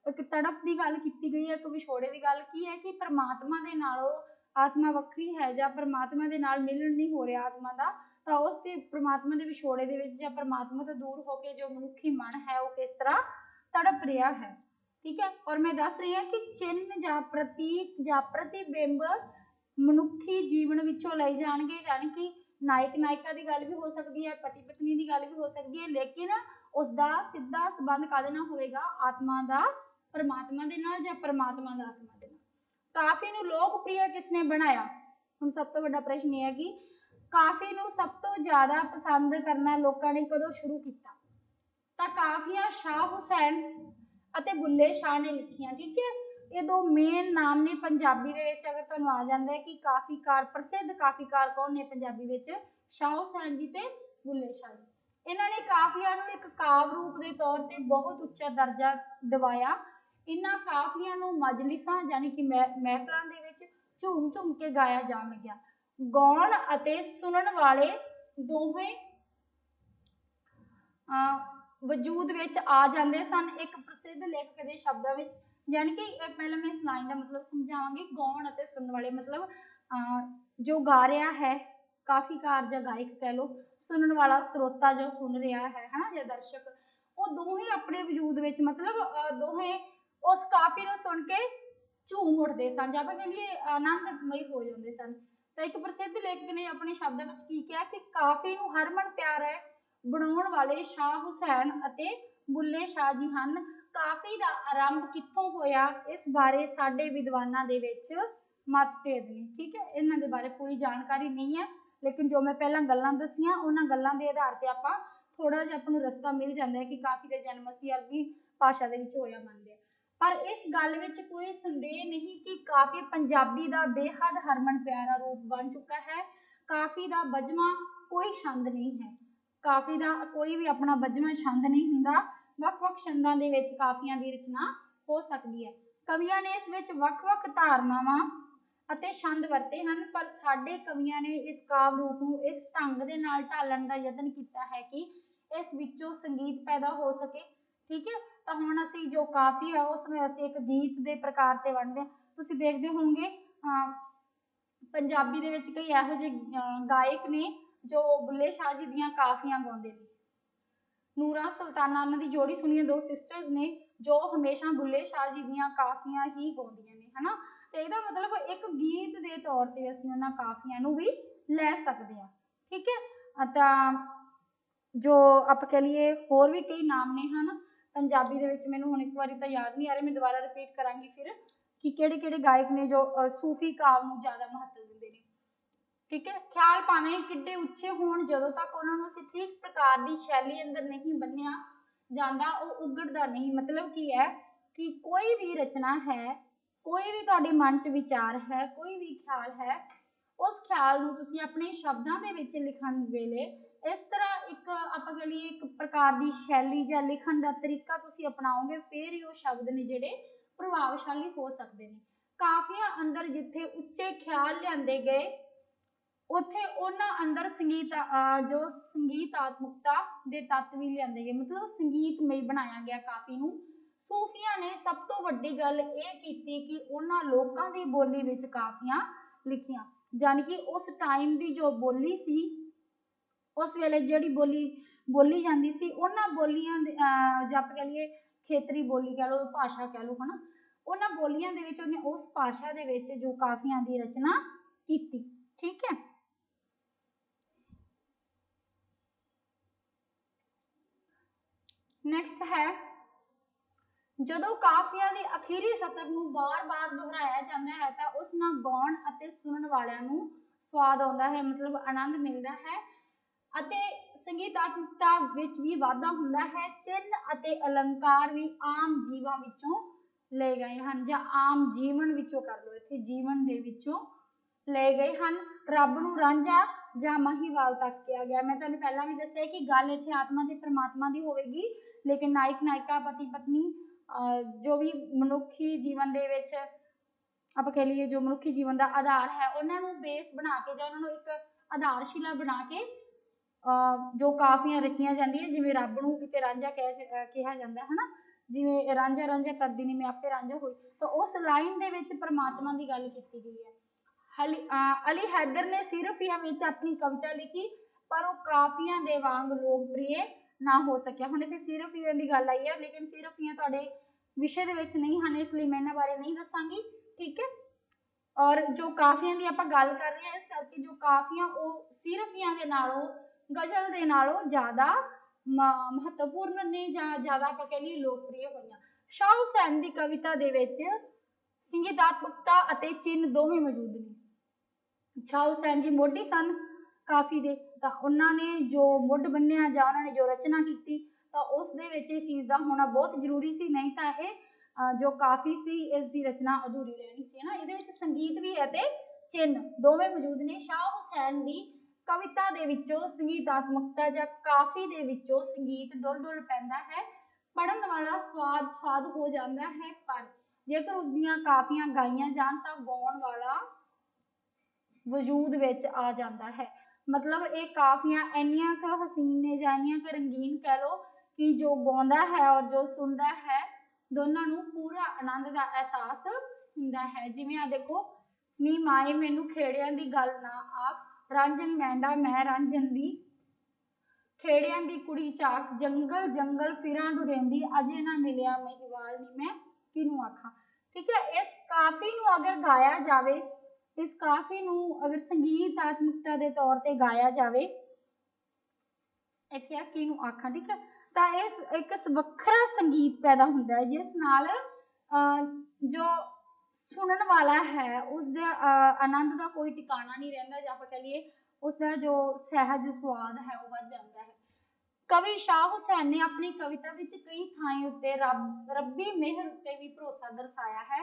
ਇੱਕ ਤੜਪ ਦੀ ਗੱਲ ਕੀਤੀ ਗਈ ਹੈ, ਇੱਕ ਵਿਛੋੜੇ ਦੀ ਗੱਲ ਕੀ ਹੈ ਕਿ ਪ੍ਰਮਾਤਮਾ ਦੇ ਨਾਲੋਂ ਆਤਮਾ ਵੱਖਰੀ ਹੈ ਜਾਂ ਪ੍ਰਮਾਤਮਾ ਦੇ ਨਾਲ ਮਿਲਣ ਨਹੀਂ ਹੋ ਰਿਹਾ ਆਤਮਾ ਦਾ, ਤਾਂ ਉਸ ਤੇ ਪ੍ਰਮਾਤਮਾ ਦੇ ਵਿਛੋੜੇ ਦੇ ਵਿੱਚ ਜਾਂ ਪ੍ਰਮਾਤਮਾ ਤੋਂ ਦੂਰ ਹੋ ਕੇ ਜੋ ਮਨੁੱਖੀ ਮਨ ਹੈ ਉਹ ਕਿਸ ਤਰ੍ਹਾਂ ਤੜਪ ਰਿਹਾ ਹੈ। ਠੀਕ ਹੈ, ਔਰ ਮੈਂ ਦੱਸ ਰਹੀ ਹਾਂ ਕਿ ਚਿੰਨ੍ਹ ਜਾਂ ਪ੍ਰਤੀਕ ਜਾਂ ਪ੍ਰਤੀਬਿੰਬ ਮਨੁੱਖੀ ਜੀਵਨ ਵਿੱਚੋਂ ਲਏ ਜਾਣਗੇ, ਯਾਨੀ ਕਿ ਨਾਇਕ ਨਾਇਕਾ ਦੀ ਗੱਲ ਵੀ ਹੋ ਸਕਦੀ ਹੈ, ਪਤੀ ਪਤਨੀ ਦੀ ਗੱਲ ਵੀ ਹੋ ਸਕਦੀ ਹੈ, ਲੇਕਿਨ ਉਸ ਦਾ ਸਿੱਧਾ ਸੰਬੰਧ ਕਾਹਦੇ ਨਾਲ ਹੋਵੇਗਾ, ਆਤਮਾ ਦਾ ਪ੍ਰਮਾਤਮਾ ਦੇ ਨਾਲ ਜਾਂ ਪ੍ਰਮਾਤਮਾ ਦਾ ਆਤਮਾ ਦੇ ਨਾਲ। ਕਾਫੀ ਨੂੰ ਲੋਕਪ੍ਰਿय ਕਿਸਨੇ ਬਣਾਇਆ? ਹੁਣ ਸਭ ਤੋਂ ਵੱਡਾ ਪ੍ਰਸ਼ਨ ਇਹ ਹੈ ਕਿ ਕਾਫੀ ਨੂੰ ਸਭ ਤੋਂ ਜ਼ਿਆਦਾ ਪਸੰਦ ਕਰਨਾ ਲੋਕਾਂ ਨੇ ਕਦੋਂ ਸ਼ੁਰੂ ਕੀਤਾ? ਤਾਂ ਕਾਫੀਆਂ ਸ਼ਾਹ ਹੁਸੈਨ ਅਤੇ ਬੁੱਲੇ ਸ਼ਾਹ ਨੇ ਲਿਖੀਆਂ। ਠੀਕ ਹੈ, ਇਹ ਦੋ ਮੇਨ ਨਾਮ ਨੇ ਪੰਜਾਬੀ ਦੇ ਵਿੱਚ। ਅਗਰ ਤੁਹਾਨੂੰ ਆ ਜਾਂਦਾ ਹੈ ਕਿ ਕਾਫੀਕਾਰ, ਪ੍ਰਸਿੱਧ ਕਾਫੀਕਾਰ ਕੌਣ ਨੇ ਪੰਜਾਬੀ ਵਿੱਚ, ਸ਼ਾਹ ਹੁਸੈਨ ਜੀ ਤੇ ਬੁੱਲੇ ਸ਼ਾਹ ਜੀ। ਇਹਨਾਂ ਨੇ ਕਾਫੀਆਂ ਨੂੰ ਇੱਕ ਕਾਵ ਰੂਪ ਦੇ ਤੌਰ ਤੇ ਬਹੁਤ ਉੱਚਾ ਦਰਜਾ ਦਿਵਾਇਆ। ਇਹਨਾਂ ਕਾਫੀਆਂ ਨੂੰ ਮਜਲਿਸਾਂ ਯਾਨੀ ਕਿ ਮਹਿਫਲਾਂ ਦੇ ਵਿੱਚ ਝੂਮ ਝੂਮ ਕੇ ਗਾਇਆ ਜਾਣ ਲੱਗਿਆ। ਗਾਉਣ ਅਤੇ ਸੁਣਨ ਵਾਲੇ ਦੋਵੇਂ ਵਜੂਦ ਵਿੱਚ ਆ ਜਾਂਦੇ ਸਨ ਇੱਕ ਪ੍ਰਸਿੱਧ ਲੇਖਕ ਦੇ ਸ਼ਬਦਾਂ ਵਿੱਚ। ਯਾਨੀ ਕਿ ਪਹਿਲਾਂ ਮੈਂ ਇਸ ਲਾਈਨ ਦਾ ਮਤਲਬ ਸਮਝਾਵਾਂਗੀ। ਗਾਉਣ ਅਤੇ ਸੁਣਨ ਵਾਲੇ ਮਤਲਬ ਜੋ ਗਾ ਰਿਹਾ ਹੈ ਕਾਫੀਕਾਰ ਜਾਂ ਗਾਇਕ ਕਹਿ ਲਓ, ਸੁਣਨ ਵਾਲਾ ਸਰੋਤਾ ਜੋ ਸੁਣ ਰਿਹਾ ਹੈ ਹਨਾ ਜਾਂ ਦਰਸ਼ਕ, ਉਹ ਦੋਹੇ ਆਪਣੇ ਵਜੂਦ ਵਿੱਚ ਮਤਲਬ ਦੋਹੇ ਉਸ ਕਾਫੀ ਨੂੰ ਸੁਣ ਕੇ ਝੂਮ ਉੱਠਦੇ ਸਨ ਜਾਂ ਆਪਾਂ ਕਹੀਏ ਆਨੰਦਮਈ ਹੋ ਜਾਂਦੇ ਸਨ। ਤਾਂ ਇੱਕ ਪ੍ਰਸਿੱਧ ਲੇਖਕ ਨੇ ਆਪਣੇ ਸ਼ਬਦਾਂ ਵਿੱਚ ਕੀ ਕਿਹਾ ਕਿ ਕਾਫੀ ਨੂੰ ਹਰਮਨ ਪਿਆਰਾ ਬਣਾਉਣ ਵਾਲੇ ਸ਼ਾਹ ਹੁਸੈਨ ਅਤੇ ਬੁੱਲੇ ਸ਼ਾਹ ਜੀ ਹਨ। ਕਾਫੀ ਦਾ ਆਰੰਭ ਕਿੱਥੋਂ ਹੋਇਆ, ਇਸ ਬਾਰੇ ਸਾਡੇ ਵਿਦਵਾਨਾਂ ਦੇ ਵਿੱਚ ਮਤਭੇਦ ਨੇ। ਠੀਕ ਹੈ, ਇਹਨਾਂ ਦੇ ਬਾਰੇ ਪੂਰੀ ਜਾਣਕਾਰੀ ਨਹੀਂ ਹੈ, ਲੇਕਿਨ ਜੋ ਮੈਂ ਪਹਿਲਾਂ ਗੱਲਾਂ ਦੱਸੀਆਂ ਉਹਨਾਂ ਗੱਲਾਂ ਦੇ ਆਧਾਰ ਤੇ ਆਪਾਂ ਥੋੜਾ ਜਿਹਾ ਆਪਾਂ ਨੂੰ ਰਸਤਾ ਮਿਲ ਜਾਂਦਾ ਹੈ ਕਿ ਕਾਫੀ ਦਾ ਜਨਮ ਅਸੀਂ ਅਰਬੀ ਭਾਸ਼ਾ ਦੇ ਵਿੱਚ ਹੋਇਆ ਮੰਨਦੇ ਹਾਂ। ਪਰ ਇਸ ਗੱਲ ਵਿੱਚ ਕੋਈ ਸੰਦੇਹ ਨਹੀਂ ਕਿ ਕਾਫੀ ਪੰਜਾਬੀ ਦਾ ਬੇਹੱਦ ਹਰਮਨ ਪਿਆਰਾ ਰੂਪ ਬਣ ਚੁੱਕਾ ਹੈ। ਕਾਫੀ ਦਾ ਬਜਵਾਂ ਕੋਈ ਛੰਦ ਨਹੀਂ ਹੈ, ਕਾਫੀ ਦਾ ਕੋਈ ਵੀ ਆਪਣਾ ਬਜਵਾਂ ਛੰਦ ਨਹੀਂ ਹੁੰਦਾ। ਵੱਖ-ਵੱਖ ਛੰਦਾਂ ਦੇ ਵਿੱਚ ਕਾਫੀਆਂ ਦੀ ਰਚਨਾ ਹੋ ਸਕਦੀ ਹੈ। ਕਵੀਆਂ ਨੇ ਇਸ ਵਿੱਚ ਵੱਖ-ਵੱਖ ਧਾਰਨਾਵਾਂ ਅਤੇ ਛੰਦ ਵਰਤੇ ਹਨ, ਪਰ ਸਾਡੇ ਕਵੀਆਂ ਨੇ ਇਸ ਕਾਵਿ ਰੂਪ ਨੂੰ ਇਸ ਢੰਗ ਦੇ ਨਾਲ ਢਾਲਣ ਦਾ ਯਤਨ ਕੀਤਾ ਹੈ ਕਿ ਇਸ ਵਿੱਚੋਂ ਸੰਗੀਤ ਪੈਦਾ ਹੋ ਸਕੇ। ਠੀਕ ਹੈ, ਤਾਂ ਹੁਣ ਅਸੀਂ ਜੋ ਕਾਫੀ ਹੈ ਉਸ ਨੂੰ ਅਸੀਂ ਇੱਕ ਗੀਤ ਦੇ ਪ੍ਰਕਾਰ ਤੇ ਵੰਡਦੇ ਹਾਂ। ਤੁਸੀਂ ਦੇਖਦੇ ਹੋਵੋਗੇ ਪੰਜਾਬੀ ਦੇ ਵਿੱਚ ਕਈ ਇਹੋ ਜਿਹੇ ਗਾਇਕ ਨੇ ਜੋ ਬੁੱਲੇ ਸ਼ਾਹ ਜੀ ਦੀਆਂ ਕਾਫੀਆਂ ਗਾਉਂਦੇ ਨੇ। ਨੂਰਾ ਸੁਲਤਾਨਾ ਉਹਨਾਂ ਦੀ ਜੋੜੀ ਸੁਣੀਆਂ, ਦੋ ਸਿਸਟਰਸ ਨੇ ਜੋ ਹਮੇਸ਼ਾ ਬੁੱਲੇ ਸ਼ਾਹ ਜੀ ਦੀਆਂ ਕਾਫੀਆਂ ਹੀ ਗਾਉਂਦੀਆਂ ਨੇ ਹਨਾ। ਤੇ ਇਹਦਾ ਮਤਲਬ ਇੱਕ ਗੀਤ ਦੇ ਤੌਰ ਤੇ ਅਸੀਂ ਉਹਨਾਂ ਕਾਫੀਆਂ ਨੂੰ ਵੀ ਲੈ ਸਕਦੇ ਹਾਂ। ਠੀਕ ਹੈ, ਤਾਂ ਜੋ ਆਪਾਂ ਕਹਿ ਲਈਏ ਹੋਰ ਵੀ ਕਈ ਨਾਮ ਨੇ ਹਨ ਪੰਜਾਬੀ ਦੇ ਵਿੱਚ, ਮੈਨੂੰ ਹੁਣ ਇੱਕ ਵਾਰੀ ਤਾਂ ਯਾਦ ਨਹੀਂ ਆ ਰਿਹਾ, ਮੈਂ ਦੁਬਾਰਾ ਰਿਪੀਟ ਕਰਾਂਗੀ ਫਿਰ ਕਿ ਕਿਹੜੇ ਕਿਹੜੇ ਗਾਇਕ ਨੇ ਜੋ ਸੂਫੀ ਕਾਵਿ ਨੂੰ ਜ਼ਿਆਦਾ ਮਹੱਤਵ ਦਿੰਦੇ ਨੇ। ਠੀਕ ਹੈ, ਖਿਆਲ ਭਾਵੇਂ ਕਿੱਡੇ ਉੱਚੇ ਹੋਣ, ਜਦੋਂ ਤੱਕ ਉਹਨਾਂ ਨੂੰ ਅਸੀਂ ਠੀਕ ਪ੍ਰਕਾਰ ਦੀ ਸ਼ੈਲੀ ਅੰਦਰ ਨਹੀਂ ਬੰਨਿਆ ਜਾਂਦਾ ਉਹ ਉਗੜਦਾ ਨਹੀਂ। ਮਤਲਬ ਕੀ ਹੈ ਕਿ ਕੋਈ ਵੀ ਰਚਨਾ ਹੈ, ਕੋਈ ਵੀ ਤੁਹਾਡੇ ਮਨ 'ਚ ਵਿਚਾਰ ਹੈ, ਕੋਈ ਵੀ ਖਿਆਲ ਹੈ, ਉਸ ਖਿਆਲ ਨੂੰ ਤੁਸੀਂ ਆਪਣੇ ਸ਼ਬਦਾਂ ਦੇ ਵਿੱਚ ਲਿਖਣ ਵੇਲੇ ਇਸ ਤਰ੍ਹਾਂ ਇੱਕ ਆਪਾਂ ਕਹਿ ਲਈਏ ਇੱਕ ਪ੍ਰਕਾਰ ਦੀ ਸ਼ੈਲੀ ਜਾਂ ਲਿਖਣ ਦਾ ਤਰੀਕਾ ਤੁਸੀਂ ਅਪਣਾਓਗੇ, ਫਿਰ ਹੀ ਉਹ ਸ਼ਬਦ ਨੇ ਜਿਹੜੇ ਪ੍ਰਭਾਵਸ਼ਾਲੀ ਹੋ ਸਕਦੇ ਨੇ। ਕਾਫੀਆਂ ਅੰਦਰ ਜਿੱਥੇ ਉੱਚੇ ਖਿਆਲ ਲਿਆਂਦੇ ਗਏ ਉੱਥੇ ਉਹਨਾਂ ਅੰਦਰ ਜੋ ਸੰਗੀਤਾਤਮਕਤਾ ਦੇ ਤੱਤ ਵੀ ਲਿਆਂਦੇ ਗਏ, ਮਤਲਬ ਸੰਗੀਤਮਈ ਬਣਾਇਆ ਗਿਆ ਕਾਫੀ ਨੂੰ। ਸੂਫੀਆਂ ਨੇ ਸਭ ਤੋਂ ਵੱਡੀ ਗੱਲ ਇਹ ਕੀਤੀ ਕਿ ਉਹਨਾਂ ਲੋਕਾਂ ਦੀ ਬੋਲੀ ਵਿੱਚ ਕਾਫੀਆਂ लिखियां, यानी कि उस टाइम की जो बोली सी, उस वेले जिहड़ी बोली बोली जाती सी, उन्हां बोलियां जां आपां कह लईए खेतरी बोली कह लो, भाषा कह लो, है ना, उन्हां बोलियां दे विच उहने उस भाषा दे विच जो काफियां दी रचना कीती। ठीक है। नैक्सट है, ਜਦੋਂ ਕਾਫੀਆਂ ਦੀ ਅਖੀਰੀ ਸਤਰ ਨੂੰ ਬਾਰ-ਬਾਰ ਦੁਹਰਾਇਆ ਜਾਂਦਾ ਹੈ ਤਾਂ ਉਸ ਨਾਲ ਗਾਉਣ ਅਤੇ ਸੁਣਨ ਵਾਲਿਆਂ ਨੂੰ ਸਵਾਦ ਆਉਂਦਾ ਹੈ, ਮਤਲਬ ਆਨੰਦ ਮਿਲਦਾ ਹੈ ਅਤੇ ਸੰਗੀਤਾਤਮਕਤਾ ਵਿੱਚ ਵੀ ਵਾਧਾ ਹੁੰਦਾ ਹੈ। ਚਿੰਨ੍ਹ ਅਤੇ ਅਲੰਕਾਰ ਵੀ ਆਮ ਜੀਵਾਂ ਵਿੱਚੋਂ ਲਏ ਗਏ ਹਨ, ਜਾਂ ਆਮ ਜੀਵਨ ਵਿੱਚੋਂ ਕਰ ਲਓ, ਇੱਥੇ ਜੀਵਨ ਦੇ ਵਿੱਚੋਂ ਲਏ ਗਏ ਹਨ। ਰੱਬ ਨੂੰ ਰਾਂਝਾ ਜਾਂ ਮਹੀਵਾਲ ਤੱਕ ਕਿਹਾ ਗਿਆ। ਮੈਂ ਤੁਹਾਨੂੰ ਪਹਿਲਾਂ ਵੀ ਦੱਸਿਆ ਕਿ ਗੱਲ ਇੱਥੇ ਆਤਮਾ ਤੇ ਪਰਮਾਤਮਾ ਦੀ ਹੋਵੇਗੀ, ਲੇਕਿਨ ਨਾਇਕ ਨਾਇਕਾ ਪਤੀ ਪਤਨੀ जो भी मनुखी जीवन दे विच आपां कह लईए जो मनुखी जीवन का आधार है, उन्होंने बेस बना के जां उन्होंने एक आधारशिला बना के जो काफियां रचियां जांदियां, जिवें रब नूं किते रांझा कहा जांदा है ना, जिवें रांझा रांझा करदी नी मैं आपे रांझा होई, तो उस लाइन दे विच परमात्मा की गल कीती गई है। अली हैदर ने सिरफिया विच अपनी कविता लिखी, पर वो काफियां दे वांग लोकप्रिय ना हो सकिया। हुण इत्थे सिरफिया की गल आई है, लेकिन सिरफिया तुहाडे विषय दे विच नहीं हैं, इसलिए मैं इन्हां बारे नहीं दसांगी। ठीक है। और जो काफियां की आपां गल कर रहे हैं, इस करके जो काफियां वो सिरफिया के नालों गजल के नालों ज़्यादा महत्वपूर्ण ने, जां ज़्यादा आपां कह लईए लोकप्रिय होईयां। शाह हुसैन की कविता दे विच संगीतात्मकता अते चिन्ह दोवें मौजूद ने। शाह हुसैन जी मोढी सन काफी दे, तो उन्होंने जो मुढ़ बन्निया जां उन्होंने जो रचना की, तो उस दे विच इह चीज़ का होना बहुत जरूरी सी, नहीं तो यह जो काफी सी इसकी रचना अधूरी रहनी सी, है ना। इहदे विच संगीत भी है ते चिन्ह दोवें मौजूद ने। शाह हुसैन की कविता दे विचों संगीतात्मकता जां काफी दे विचों संगीत डुल डुल पैंदा है, पढ़न वाला स्वाद हो जाता है, पर जेकर उसदियां काफियां गाईयां जान तां गाउण वाला वजूद विच आ जाता है। मतलब ये काफियां इन्नियां क हसीन ने जां इन्नियां क रंगीन कह लो कि जो गाउंदा है और जो सुनदा है दोनों नूं पूरा आनंद का एहसास हुंदा है। जिवें आ देखो, नी माए मैनू खेड़ियां दी गल ना आप, रांझन मैंडा मैं रांझन दी, खेड़ियां दी कुड़ी चाक जंगल जंगल फिरां डुरेंदी, अजे ना मिलिया महिवाल नी मैं किनू आखां। ठीक है। इस काफी नूं अगर गाया जावे, इस काफी नूं अगर संगीतात्मकता के तौर पर गाया जाए, इत्थे किनू आखां, ठीक है, तो इस एक वखरा संगीत पैदा होता है, जिस नाल जो सुनन वाला है उसके आनंद का कोई टिकाणा नहीं रहिंदा, जां आपां कह लईए उसका जो सहज स्वाद है वह बढ़ जाता है। कवि शाह हुसैन ने अपनी कविता विच कई थाएं उत्ते रब्बी मेहर उत्ते भी भरोसा दर्शाया है।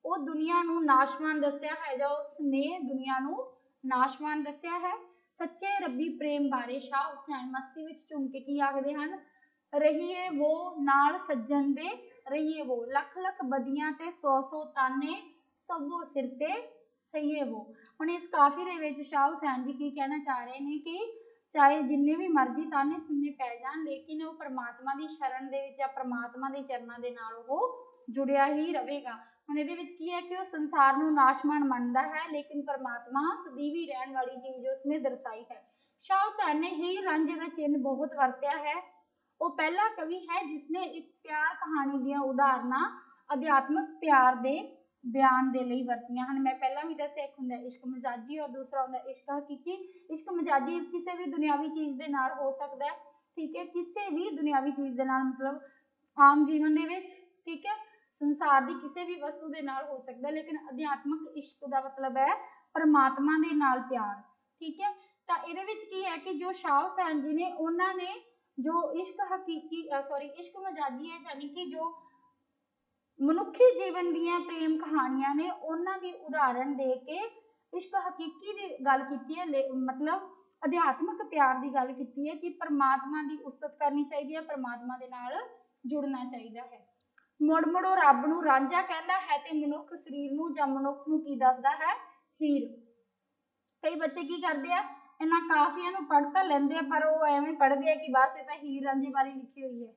वो दुनिया नूं नाशवान दस्या है, जो उसने दुनिया नूं नाशवान दस्या है। सच्चे रब्बी प्रेम बारे शाह हुसैन मस्ती विच झूम के की आखदे हन, रहीए वो नाल सज्जन दे, रहीए वो लख लख बदियां ते सौ सौ ताने, सबो सिर ते सहीए वो। हुण इस काफी दे विच शाह हुसैन जी की कहना चाह रहे हैं कि चाहे जिन्ने भी मर्जी ताने सुनने पै जान, लेकिन वो परमात्मा की शरण दे विच, परमात्मा के चरणों के नाल वो जुड़िया ही रहेगा। हुण इहदे विच की है कि वो संसार नूं नाशवान मनदा है, लेकिन परमात्मा सदीवी रहण वाली चीज़ उसने दर्शाई है। शाह हुसैन ने हीर रांझे का चिन्ह बहुत वरत्या है। वो पहला कवि है जिसने इस प्यार कहानी दीयां उदाहरणां अध्यात्मक प्यार दे बयान दे लई वरतियां हन। मैं पहला भी दस्सिया, एक हुंदा इश्क मजाजी और दूसरा हुंदा इश्क हकीकी। इश्क मजाजी किसी भी दुनियावी चीज़ दे नाल हो सकता है, ठीक है, किसी भी दुनियावी चीज़ दे नाल, मतलब आम जीवन दे विच, ठीक है, संसार की किसी भी वस्तु के नाल हो सकता है, लेकिन अध्यात्मक इश्क का मतलब है परमात्मा के नाल प्यार। ठीक है। तो इहदे विच की है कि जो शाह हुसैन जी ने उन्होंने जो इश्क हकीकी इश्क मजाजी है, यानी कि जो मनुखी जीवन दीयां प्रेम कहानियां ने उन्हां दी उदाहरण दे के इश्क हकीकी की गल की है, मतलब अध्यात्मक प्यार की गल की है कि परमात्मा की उस्तत करनी चाहिए है, परमात्मा के नाल जुड़ना चाहिए है। मुड़ मुड़ रब नूं रांझा कहता है ते मनुख शरीर नूं जां मनुख नूं की दसदा है हीर। कई बच्चे की करते हैं, इन्हां काफियां नूं पढ़ तां लैंदे आ, पर वो एवें पढ़ते हैं कि बस ये तां हीर रांझे बारे लिखी हुई है।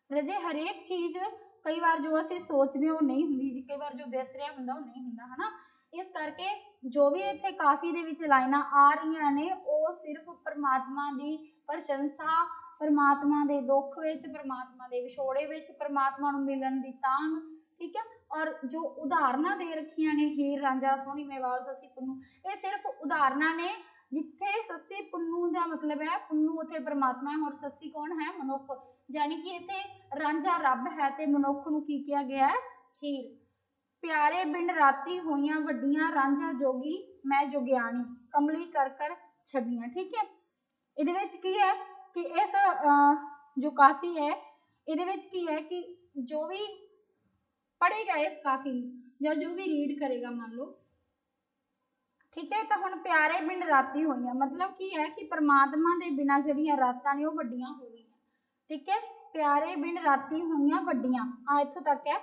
रजे हरेक चीज़ कई बार जो असीं सोचते वो नहीं हुंदी, कई बार जो दिस रहा हुंदा वो नहीं हुंदा, है ना। इस करके जो भी इत्थे काफी दे विच लाइनां आ रही ने वो सिर्फ परमात्मा की प्रशंसा, परमात्मा के दुख विच, परमात्मा के विछोड़े विच, परमात्मा नूं मिलण दी तांग, ठीक है। और जो उदाहरणा दे रखियां ने हीर रांझा सोहनी मेवाल सस्सी पुन्नू, ये सिर्फ उदाहरणा ने जिथे सस्सी पुन्नू का मतलब है पुन्नू उथे परमात्मा है और सस्सी कौन है मनुख, यानी कि इत्थे रांझा रब है ते मनुख नूं की किया गया है हीर। प्यारे बिन राती होइयां वड्डियां रांझा जोगी मैं जोगियाणी कमली कर कर छड्डियां, ठीक है। इहदे विच की है कि इस जो काफी है इहदे विच की है कि जो भी पढ़ेगा इस काफी या जो भी रीड करेगा मान लो, ठीक है। तो हुण प्यारे बिन राती होइयां मतलब की है कि परमात्मा दे बिना जड़ियां रातां ने वो वड्डियां हो गईयां, ठीक है। प्यारे बिन राती होइयां वड्डियां आ इत्थों तक है,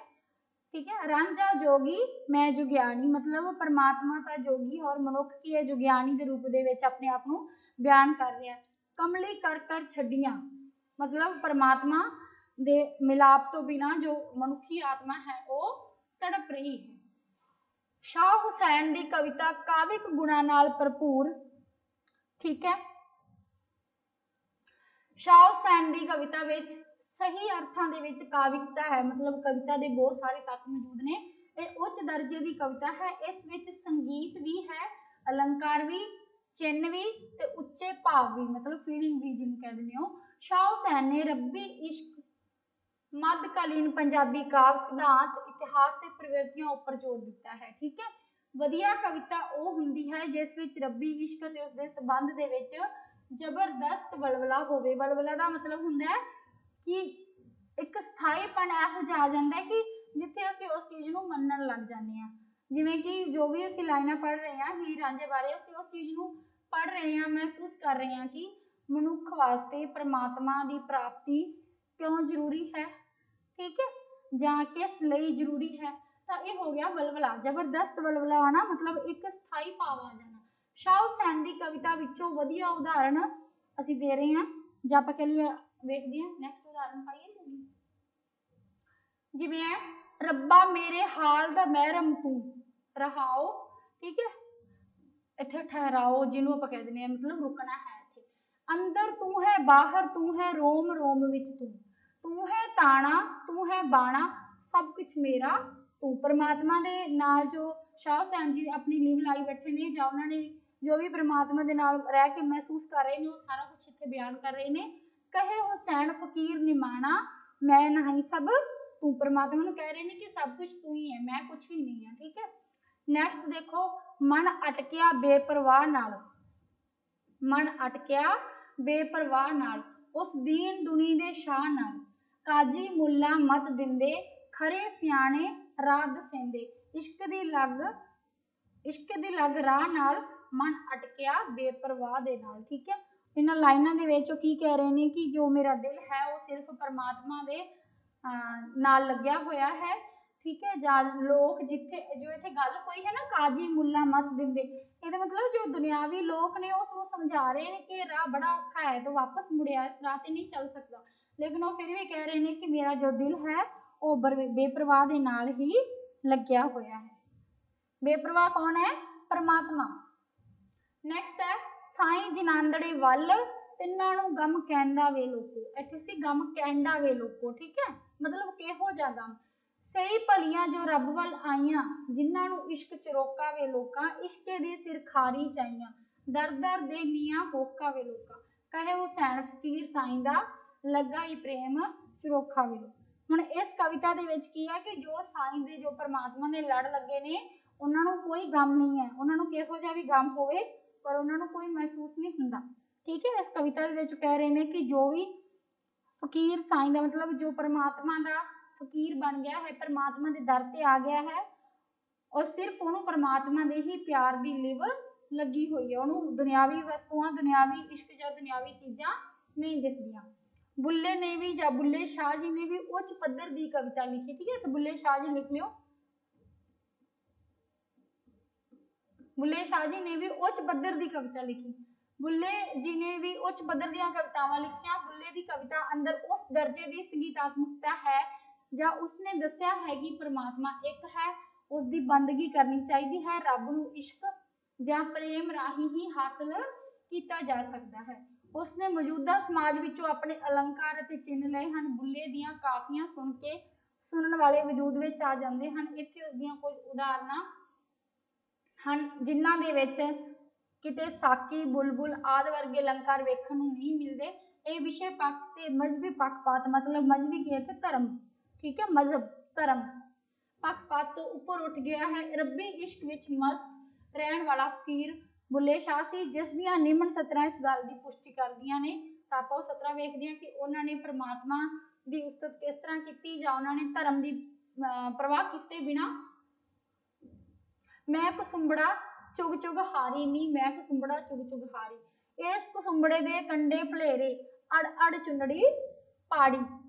ठीक है। रांझा जोगी मैं जुगियानी मतलब परमात्मा का जोगी और मनुख की है जुगियानी के रूप दे विच अपने आप नूं बयान कर रहा है। कमली कर कर छड्डियां मतलब परमात्मा दे मिलाप तो बिना जो मनुखी आत्मा है वो तड़प रही है। शाह हुसैन की कविता काविक गुणा नाल भरपूर, ठीक है। शाह हुसैन की कविता विच सही अर्थां दे विच काविकता है मतलब कविता के बहुत सारे तत्व मौजूद ने, यह उच्च दर्जे की कविता है। इस विच संगीत भी है, अलंकार भी, चिन्ह भी ते उच्चे भाव भी मतलब फीलिंग भी जिन्होंने कह दिंदे हो। शाह हुसैन ने रब्बी इश्क, मध्यकालीन पंजाबी काव्य सिद्धांत, इतिहास ते प्रवृत्तियों उपर जोर दिता है, ठीक है। वधिया कविता वो हुंदी है जिस विच रब्बी इश्क ते उसदे संबंध दे विच जबरदस्त वलवला होवे। वलवला का मतलब हुंदा है कि एक स्थाईपन इहो जिहा आ जांदा है कि जिथे असीं उस चीज़ नूं मन्नण लग जांदे हां, जिवें कि जो भी असीं लाइनां पढ़ रहे हैं हीर रांझे बारे असीं उस चीज़ नूं पढ़ रहे हैं, महसूस कर रहे हैं कि मनुख वास्ते परमात्मा की प्राप्ति क्यों जरूरी है, ठीक है, जां किस लई जरूरी है। तो यह हो गया वलवला, जबरदस्त वलवला आना मतलब एक स्थाई भाव आ जाना। शाह हुसैन की कविता विचों वधिया उदाहरण असीं दे रहे हैं जां आपां कह लईए वेखदे हैं। नैक्सट उदाहरण पाइए जिवें है रब्बा मेरे हाल दा महरम तू रहाओ, ठीक है। इत्थे ठहराओ जिन्हों आपां कह दिंदे मतलब रुकना है इत्थे। अंदर तू है बाहर तू है रोम रोम विच तू है ताना तू है बाणा सब कुछ मेरा तू। परमात्मा दे नाल जो शाह हुसैन जी अपनी लिव लाई बैठे ने जां उन्होंने जो भी परमात्मा दे नाल रह के महसूस कर रहे हैं वो सारा कुछ इत्थे बयान कर रहे हैं। कहे हुसैन फकीर निमाना मैं नहीं सब तू, परमात्मा नूं कह रहे हैं कि सब कुछ तू ही है मैं कुछ भी नहीं है, ठीक है। नैक्सट देखो मन अटकिया बेपरवाह नाल, मन अटकिया बेपरवाह नाल उस दीन दुनी दे शाह नाल काजी मुल्ला मत दिंदे खरे सियाणे राह दसेंदे इश्क दी लग राह नाल मन अटकिया बेपरवाह दे नाल, ठीक है। इन्हां लाइनां दे विच की कह रहे हैं कि जो मेरा दिल है वो सिर्फ परमात्मा दे नाल लग्या होया है, ठीक है। जां लोग जिथे जो इत्थे गल होई है ना काजी मुल्ला मत दिंदे, ये मतलब जो दुनियावी लोग ने उसको समझा रहे हैं कि राह बड़ा औखा है तो वापस मुड़िया इस राह ते नहीं चल सकता, लेकिन वो फिर भी कह रहे हैं कि मेरा जो दिल है वो बेपरवाह दे नाल ही लग्या होया है। बेपरवाह कौन है? परमात्मा। नैक्सट है साईं जिनांदड़े वल तिन्हां नूं गम कहंदा वे लोको, इत्थे सी गम कहंदा वे लोको, ठीक है, मतलब किहो जिहा गम। सही भलियां जो रब वल आईयां जिन्हां नूं इश्क चरोका वे लोकां इश्के दी सिर खारी चाईयां दर दर दे मीआं होका वे लोकां कहे हुसैन फकीर साईं दा लगा ही प्रेम चरोखा वे लोकां। हुण इस कविता दे विच की है कि जो साईं दे जो परमात्मा दे लड़ लगे ने उन्हां नूं कोई गम नहीं है, उन्हां नूं किहो जिहा भी गम होवे पर उन्हां नूं कोई महसूस नहीं हुंदा, ठीक है। इस कविता दे विच कह रहे हैं कि जो भी फकीर साईं दा मतलब जो परमात्मा दा फकीर बन गया है परमात्मा के दर ते आ गया है और सिर्फ उन्होंने परमात्मा दे ही प्यार की लिव लगी हुई है, उन्होंने दुनियावी वस्तुआं दुनियावी इश्क या दुनियावी चीज़ां नहीं दिसदियां। बुल्ले ने भी या बुल्ले शाह जी ने भी उच्च पद्धर की कविता लिखी, ठीक है। तो बुल्ले शाह जी लिख लियो, बुल्ले शाह जी ने भी उच्च पद्धर की कविता लिखी। बुल्ले जी ने भी उच्च पद्धर दी कवितावां लिखियां। बुल्ले की कविता अंदर उस दर्जे की संगीतात्मकता है ਜਾਂ ਉਸਨੇ ਦੱਸਿਆ है कि परमात्मा एक है उसकी बंदगी करनी चाहिए है। रब नूं इश्क ਜਾਂ प्रेम राही ही हासिल किया जा सकता है। उसने मौजूदा समाज विचों अपने अलंकार ਅਤੇ चिन्ह लए ਹਨ। बुल्ले ਦੀਆਂ ਕਾਫੀਆਂ सुन के सुनने वाले वजूद ਵਿੱਚ आ ਜਾਂਦੇ ਹਨ। ਇੱਥੇ ਉਸਦੀਆਂ ਕੁਝ ਉਦਾਹਰਨਾਂ ਹਨ ਜਿਨ੍ਹਾਂ ਦੇ ਵਿੱਚ ਕਿਤੇ ਸਾਕੀ ਬੁਲਬੁਲ ਆਦਿ ਵਰਗੇ ਅਲੰਕਾਰ ਵੇਖਣ ਨੂੰ ਨਹੀਂ ਮਿਲਦੇ। ਇਹ ਵਿਸ਼ੇ ਪੱਖ ਤੇ ਮਜ਼ਹਬੀ ਪੱਖਪਾਤ ਮਤਲਬ ਮਜ਼ਹਬੀ ਕੀ ਹੈ ਧਰਮ, ਠੀਕ ਹੈ, ਮਜ਼ਹਬ ਧਰਮ ਪੱਖਪਾਤ ਤੋਂ ਉੱਪਰ ਉੱਠ ਗਿਆ ਹੈ। ਰੱਬੀ ਇਸ਼ਕ ਵਿੱਚ ਮਸਤ ਰਹਿਣ ਵਾਲਾ ਫਕੀਰ ਬੁੱਲੇ ਸ਼ਾਹ ਸੀ, ਜਿਸ ਦੀਆਂ ਨਿਮਨ ਸਤਰਾਂ ਇਸ ਗੱਲ ਦੀ ਪੁਸ਼ਟੀ ਕਰਦੀਆਂ ਨੇ। ਤਾਂ ਆਪਾਂ ਉਹ ਸਤਰਾਂ ਵੇਖਦੇ ਹਾਂ ਕਿ ਉਹਨਾਂ ਨੇ ਪ੍ਰਮਾਤਮਾ ਦੀ ਉਸਤਤ ਕਿਸ ਤਰ੍ਹਾਂ ਕੀਤੀ ਜਾਂ ਉਹਨਾਂ ਨੇ ਧਰਮ ਦੀ ਪ੍ਰਵਾਹ ਕੀਤੇ ਬਿਨਾ ਮੈਂ ਕਸੁੰਬੜਾ ਚੁਗ ਚੁਗ ਹਾਰੀ ਨੀ, ਮੈਂ ਕਸੁੰਬੜਾ ਚੁਗ ਚੁਗ ਹਾਰੀ, ਇਸ ਕਸੁੰਬੜੇ ਦੇ ਕੰਡੇ ਭਲੇਰੇ ਅੜ ਅੜ ਚੁੰਨੜੀ ਪਾੜੀ।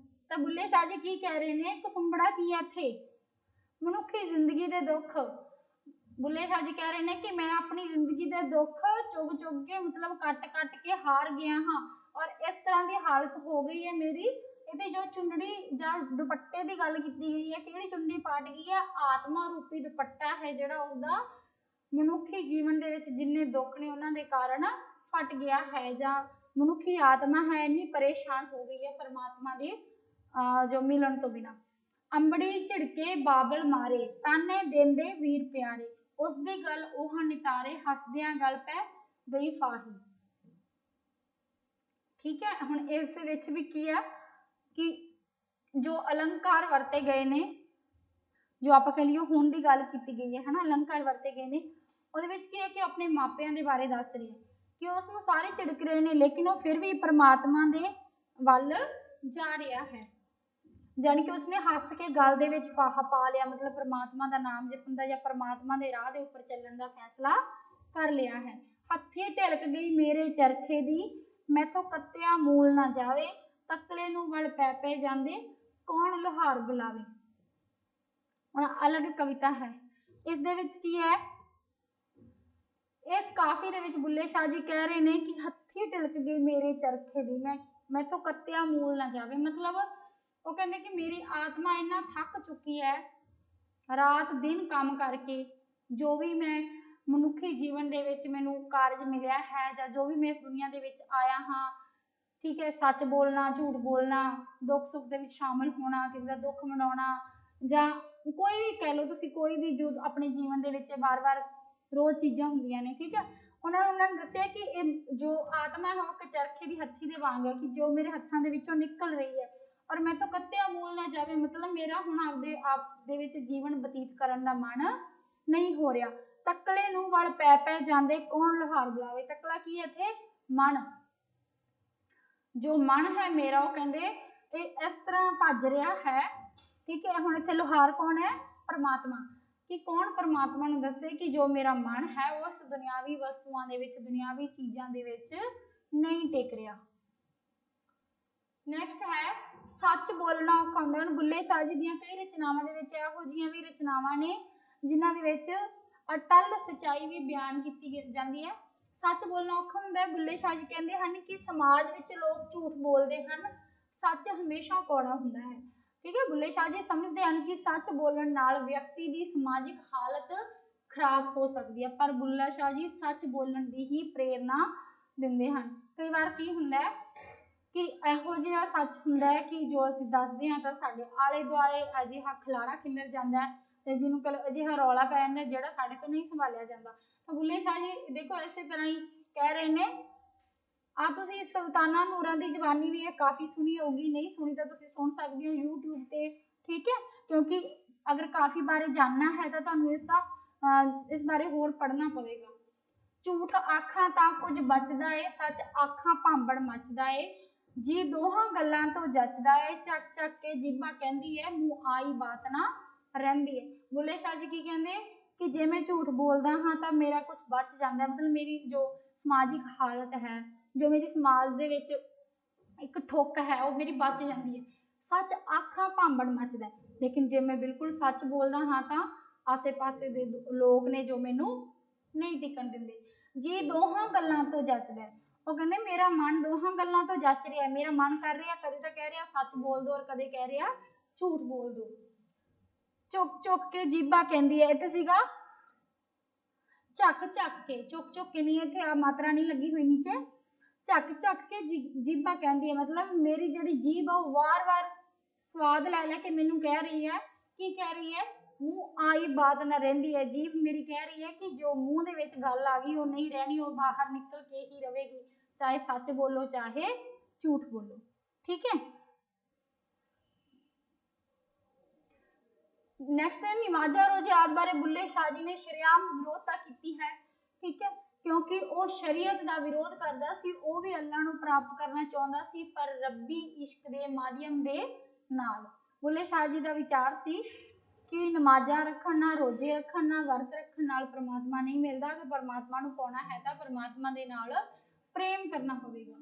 ਤਾਂ ਬੁੱਲੇ ਸ਼ਾਹ ਜੀ ਕੀ ਕਹਿ ਰਹੇ ਨੇ, ਕਸੁੰਬੜਾ ਕੀ ਹੈ ਇੱਥੇ ਮਨੁੱਖੀ ਜ਼ਿੰਦਗੀ ਦੇ ਦੁੱਖ। ਬੁੱਲੇ ਸ਼ਾਹ ਜੀ ਕਹਿ ਰਹੇ ਨੇ ਕਿ ਮੈਂ ਆਪਣੀ ਜ਼ਿੰਦਗੀ ਦੇ ਦੁੱਖ ਚੁਗ ਚੁਗ ਕੇ ਮਤਲਬ ਕੱਟ ਕੱਟ ਕੇ ਹਾਰ ਗਿਆ ਹਾਂ ਔਰ ਇਸ ਤਰ੍ਹਾਂ ਦੀ ਹਾਲਤ ਹੋ ਗਈ ਹੈ ਮੇਰੀ। ਇਹਦੇ ਜੋ ਚੁੰਨੜੀ ਜਾਂ ਦੁਪੱਟੇ ਦੀ ਗੱਲ ਕੀਤੀ ਗਈ ਹੈ, ਕਿਹੜੀ ਚੁੰਨੜੀ ਪਾਟ ਗਈ ਹੈ, ਆਤਮਾ ਰੂਪੀ ਦੁਪੱਟਾ ਹੈ ਜਿਹੜਾ ਉਸਦਾ ਮਨੁੱਖੀ ਜੀਵਨ ਦੇ ਵਿੱਚ ਜਿੰਨੇ ਦੁੱਖ ਨੇ ਉਹਨਾਂ ਦੇ ਕਾਰਨ ਫਟ ਗਿਆ ਹੈ ਜਾਂ ਮਨੁੱਖੀ ਆਤਮਾ ਹੈ ਇੰਨੀ ਪਰੇਸ਼ਾਨ ਹੋ ਗਈ ਹੈ ਪਰਮਾਤਮਾ ਦੇ ਜੋ ਮਿਲਣ ਤੋਂ ਬਿਨਾਂ। ਅੰਬੜੀ ਝਿੜਕੇ ਬਾਬਲ ਮਾਰੇ ਤਾਨੇ ਦੇਂਦੇ ਵੀਰ ਪਿਆਰੇ, ਉਸ ਦੀ ਗੱਲ ਉਹ ਨਿਤਾਰੇ ਹੱਸਦਿਆਂ ਗੱਲ ਪੈ ਗਈ ਫਾਹੀ। ਠੀਕ ਹੈ, ਹੁਣ ਇਸ ਦੇ ਵਿੱਚ ਵੀ ਕੀ ਹੈ ਕਿ ਜੋ ਅਲੰਕਾਰ ਵਰਤੇ ਗਏ ਨੇ, ਜੋ ਆਪਾਂ ਕਹ ਲਈਏ ਹੁਣ ਦੀ ਗੱਲ ਕੀਤੀ ਗਈ ਹੈ ਹਨਾ, ਅਲੰਕਾਰ ਵਰਤੇ ਗਏ ਨੇ ਉਹਦੇ ਵਿੱਚ ਕੀ ਹੈ ਕਿ ਆਪਣੇ ਮਾਪਿਆਂ ਦੇ ਬਾਰੇ ਦੱਸ ਰਹੀ ਹੈ ਕਿ ਉਸ ਨੂੰ ਸਾਰੇ ਝਿੜਕ ਰਹੇ ਨੇ ਲੇਕਿਨ ਉਹ ਫਿਰ ਵੀ ਪਰਮਾਤਮਾ ਦੇ ਵੱਲ ਜਾ ਰਿਹਾ ਹੈ। ਜਾਣੀ ਕਿ ਉਸਨੇ ਹੱਸ ਕੇ ਗਲ ਦੇ ਵਿੱਚ ਫਾਹਾ ਪਾ ਲਿਆ, ਮਤਲਬ ਪਰਮਾਤਮਾ ਦਾ ਨਾਮ ਜਪਣ ਦਾ ਜਾਂ ਪਰਮਾਤਮਾ ਦੇ ਰਾਹ ਦੇ ਉੱਪਰ ਚੱਲਣ ਦਾ ਫੈਸਲਾ ਕਰ ਲਿਆ ਹੈ। ਹੱਥੀ ਢਿਲਕ ਗਈ ਮੇਰੇ ਚਰਖੇ ਦੀ, ਮੈਥੋਂ ਕੱਤਿਆ ਮੂਲ ਨਾ ਜਾਵੇ, ਤਕਲੇ ਨੂੰ ਵਲ ਪੈ ਪੈ ਜਾਂਦੇ ਕੌਣ ਲੋਹਾਰ ਬੁਲਾਵੇ। ਹੁਣ ਅਲੱਗ ਕਵਿਤਾ ਹੈ, ਇਸ ਦੇ ਵਿੱਚ ਕੀ ਹੈ, ਇਸ ਕਾਫੀ ਦੇ ਵਿੱਚ ਬੁੱਲੇ ਸ਼ਾਹ ਜੀ ਕਹਿ ਰਹੇ ਨੇ ਕਿ ਹੱਥੀ ਢਿਲਕ ਗਈ ਮੇਰੇ ਚਰਖੇ ਦੀ, ਮੈਥੋਂ ਕੱਤਿਆ ਮੂਲ ਨਾ ਜਾਵੇ, ਮਤਲਬ ਉਹ ਕਹਿੰਦੇ ਕਿ ਮੇਰੀ ਆਤਮਾ ਇੰਨਾ ਥੱਕ ਚੁੱਕੀ ਹੈ ਰਾਤ ਦਿਨ ਕੰਮ ਕਰਕੇ, ਜੋ ਵੀ ਮੈਂ ਮਨੁੱਖੀ ਜੀਵਨ ਦੇ ਵਿੱਚ ਮੈਨੂੰ ਕਾਰਜ ਮਿਲਿਆ ਹੈ ਜਾਂ ਜੋ ਵੀ ਮੈਂ ਇਸ ਦੁਨੀਆ ਦੇ ਵਿੱਚ ਆਇਆ ਹਾਂ, ਠੀਕ ਹੈ, ਸੱਚ ਬੋਲਣਾ, ਝੂਠ ਬੋਲਣਾ, ਦੁੱਖ ਸੁੱਖ ਦੇ ਵਿੱਚ ਸ਼ਾਮਿਲ ਹੋਣਾ, ਕਿਸੇ ਦਾ ਦੁੱਖ ਮਨਾਉਣਾ ਜਾਂ ਕੋਈ ਵੀ ਕਹਿ ਲਓ ਤੁਸੀਂ, ਕੋਈ ਵੀ ਜੋ ਆਪਣੇ ਜੀਵਨ ਦੇ ਵਿੱਚ ਵਾਰ-ਵਾਰ ਰੋਜ਼ ਚੀਜ਼ਾਂ ਹੁੰਦੀਆਂ ਨੇ, ਠੀਕ ਹੈ, ਉਹਨਾਂ ਨੇ ਦੱਸਿਆ ਕਿ ਇਹ ਜੋ ਆਤਮਾ ਹੈ ਉਹ ਚਰਖੇ ਦੀ ਹੱਥੀ ਦੇ ਵਾਂਗ ਹੈ ਕਿ ਜੋ ਮੇਰੇ ਹੱਥਾਂ ਦੇ ਵਿੱਚੋਂ ਨਿਕਲ ਰਹੀ ਹੈ ਔਰ ਮੈਂ ਤੋਂ ਕੱਤਿਆ ਮੂਲ ਨਾ ਜਾਵੇ, ਮਤਲਬ ਮੇਰਾ ਹੁਣ ਆਪਦੇ ਆਪ ਦੇ ਵਿੱਚ ਜੀਵਨ ਬਤੀਤ ਕਰਨ ਦਾ ਮਨ ਨਹੀਂ ਹੋ ਰਿਹਾ। ਤਕਲੇ ਨੂੰ ਵਲ ਪੈ ਪੈ ਜਾਂਦੇ ਕੌਣ ਲੋਹਾਰ ਬੁਲਾਵੇ, ਤਕਲਾ ਕੀ ਹੈ ਇੱਥੇ, ਮਨ, ਜੋ ਮਨ ਹੈ ਮੇਰਾ ਉਹ ਕਹਿੰਦੇ ਇਹ ਇਸ ਤਰ੍ਹਾਂ ਭੱਜ ਰਿਹਾ ਹੈ, ਠੀਕ ਹੈ। ਹੁਣ ਇੱਥੇ ਲੋਹਾਰ ਕੌਣ ਹੈ, ਪਰਮਾਤਮਾ, ਕਿ ਕੌਣ ਪਰਮਾਤਮਾ ਨੂੰ ਦੱਸੇ ਕਿ ਜੋ ਮੇਰਾ ਮਨ ਹੈ ਉਹ ਇਸ ਦੁਨਿਆਵੀ ਵਸਤੂਆਂ ਦੇ ਵਿੱਚ, ਦੁਨਿਆਵੀ ਚੀਜ਼ਾਂ ਦੇ ਵਿੱਚ ਨਹੀਂ ਟਿਕ ਰਿਹਾ। ਨੈਕਸਟ ਹੈ ਸੱਚ ਬੋਲਣਾ ਔਖਾ ਹੁੰਦਾ। ਹੁਣ ਬੁੱਲੇ ਸ਼ਾਹ ਜੀ ਦੀਆਂ ਕਈ ਰਚਨਾਵਾਂ ਦੇ ਵਿੱਚ ਇਹੋ ਜਿਹੀਆਂ ਵੀ ਰਚਨਾਵਾਂ ਨੇ ਜਿਨ੍ਹਾਂ ਦੇ ਵਿੱਚ ਅਟਲ ਸੱਚਾਈ ਵੀ ਬਿਆਨ ਕੀਤੀ ਜਾਂਦੀ ਹੈ। ਸੱਚ ਬੋਲਣਾ ਔਖਾ ਹੁੰਦਾ ਹੈ। ਬੁੱਲੇ ਸ਼ਾਹ ਜੀ ਕਹਿੰਦੇ ਹਨ ਕਿ ਸਮਾਜ ਵਿੱਚ ਲੋਕ ਝੂਠ ਬੋਲਦੇ ਹਨ, ਸੱਚ ਹਮੇਸ਼ਾ ਕੌੜਾ ਹੁੰਦਾ ਹੈ, ਠੀਕ ਹੈ। ਬੁੱਲੇ ਸ਼ਾਹ ਜੀ ਸਮਝਦੇ ਹਨ ਕਿ ਸੱਚ ਬੋਲਣ ਨਾਲ ਵਿਅਕਤੀ ਦੀ ਸਮਾਜਿਕ ਹਾਲਤ ਖਰਾਬ ਹੋ ਸਕਦੀ ਹੈ, ਪਰ ਬੁੱਲੇ ਸ਼ਾਹ ਜੀ ਸੱਚ ਬੋਲਣ ਦੀ ਹੀ ਪ੍ਰੇਰਨਾ ਦਿੰਦੇ ਹਨ। ਕਈ ਵਾਰ ਕੀ ਹੁੰਦਾ ਹੈ ਕਿ ਇਹੋ ਜਿਹਾ ਸੱਚ ਹੁੰਦਾ ਹੈ ਕਿ ਜੋ ਅਸੀਂ ਦੱਸਦੇ ਹਾਂ ਤਾਂ ਸਾਡੇ ਆਲੇ ਦੁਆਲੇ ਅਜਿਹਾ ਖਿਲਾਰਾ ਖਿਲਰ ਜਾਂਦਾ ਹੈ ਤੇ ਜਿਹਨੂੰ ਕਹਿ ਲਓ ਅਜਿਹਾ ਰੌਲਾ ਪੈ ਜਾਂਦਾ ਜਿਹੜਾ ਸਾਡੇ ਤੋਂ ਨਹੀਂ ਸੰਭਾਲਿਆ ਜਾਂਦਾ। ਤਾਂ ਬੁੱਲੇ ਸ਼ਾਹ ਜੀ ਦੇਖੋ ਇਸੇ ਤਰ੍ਹਾਂ ਹੀ ਕਹਿ ਰਹੇ ਨੇ, ਆ ਤੁਸੀਂ ਸੁਲਤਾਨਾ ਨੂਰਾਂ ਦੀ ਜਵਾਨੀ ਵੀ ਇਹ ਕਾਫੀ ਸੁਣੀ ਹੋਊਗੀ, ਨਹੀਂ ਸੁਣੀ ਤਾਂ ਤੁਸੀਂ ਸੁਣ ਸਕਦੇ ਹੋ YouTube ਤੇ, ਠੀਕ ਹੈ, ਕਿਉਂਕਿ ਅਗਰ ਕਾਫੀ ਬਾਰੇ ਜਾਣਨਾ ਹੈ ਤਾਂ ਤੁਹਾਨੂੰ ਇਸ ਬਾਰੇ ਹੋਰ ਪੜ੍ਹਨਾ ਪਵੇਗਾ। ਝੂਠ ਆਖਾਂ ਤਾਂ ਕੁਝ ਬਚਦਾ ਏ, ਸੱਚ ਆਖਾਂ ਭਾਂਬੜ ਮੱਚਦਾ ਏ, ਜੀ ਦੋਹਾਂ ਗੱਲਾਂ ਤੋਂ ਜੱਚਦਾ ਏ, ਚੱਕ ਚੱਕ ਕੇ ਜੀਭਾ ਕਹਿੰਦੀ ਹੈ ਮੂੰਹ ਆਈ ਬਾਤ ਨਾ ਰਹਿੰਦੀ ਹੈ। ਬੁੱਲੇ ਸ਼ਾਹ ਜੀ ਕੀ ਕਹਿੰਦੇ ਕਿ ਜੇ ਮੈਂ ਝੂਠ ਬੋਲਦਾ ਹਾਂ ਤਾਂ ਮੇਰਾ ਕੁਝ ਬਚ ਜਾਂਦਾ, ਮਤਲਬ ਮੇਰੀ ਜੋ ਸਮਾਜਿਕ ਹਾਲਤ ਹੈ, ਜੋ ਮੇਰੀ ਸਮਾਜ ਦੇ ਵਿੱਚ ਇੱਕ ਠੁੱਕ ਹੈ ਉਹ ਮੇਰੀ ਬਚ ਜਾਂਦੀ ਹੈ। ਸੱਚ ਆਖਾਂ ਭਾਂਬੜ ਮੱਚਦਾ, ਲੇਕਿਨ ਜੇ ਮੈਂ ਬਿਲਕੁਲ ਸੱਚ ਬੋਲਦਾ ਹਾਂ ਤਾਂ ਆਸੇ ਪਾਸੇ ਦੇ ਲੋਕ ਨੇ ਜੋ ਮੈਨੂੰ ਨਹੀਂ ਟਿਕਣ ਦਿੰਦੇ। ਜੀ ਦੋਹਾਂ ਗੱਲਾਂ ਤੋਂ ਜੱਚਦਾ, ਉਹ ਕਹਿੰਦੇ ਮੇਰਾ ਮਨ ਦੋਹਾਂ ਗੱਲਾਂ ਤੋਂ ਜੱਚ ਰਿਹਾ, ਮੇਰਾ ਮਨ ਕਰ ਰਿਹਾ ਕਦੇ ਤਾਂ ਕਹਿ ਰਿਹਾ ਸੱਚ ਬੋਲ ਦੋ ਔਰ ਕਦੇ ਕਹਿ ਰਿਹਾ ਝੂਠ ਬੋਲ ਦੋ। चुक चुक के जीभा कहती है, इत्थे सीगा झक झक के, चुक चुक के नहीं, इत्थे आ मात्रा नहीं लगी हुई नीचे, झक झक के जीभा कहती है, मतलब मेरी जिहड़ी जीभ है वार वार स्वाद लै लै के मैनू कह रही है, की कह रही है, मुंह आई बात ना रहिंदी है, जीभ मेरी कह रही है कि जो मुंह दे विच गल आ गई वो नहीं रहनी, वो बाहर निकल के ही रहेगी, चाहे सच बोलो चाहे झूठ बोलो। ठीक है, नेक्स्ट है निमाजा रोजे आद बारे बुल्ले शाह जी ने शरेआम विरोधता की है। ठीक है, क्योंकि वो शरीयत का विरोध करता सी, वो भी अल्लाह नूं प्राप्त करना चाहता सी, पर रब्बी इश्क के माध्यम दे नाल। बुल्ले शाह जी का विचार सी कि नमाजा रखण नाल, रोजे रखण नाल, वर्त रखण नाल परमात्मा नहीं मिलता, कि परमात्मा नूं पाउणा है तां परमात्मा दे नाल प्रेम करना पवेगा।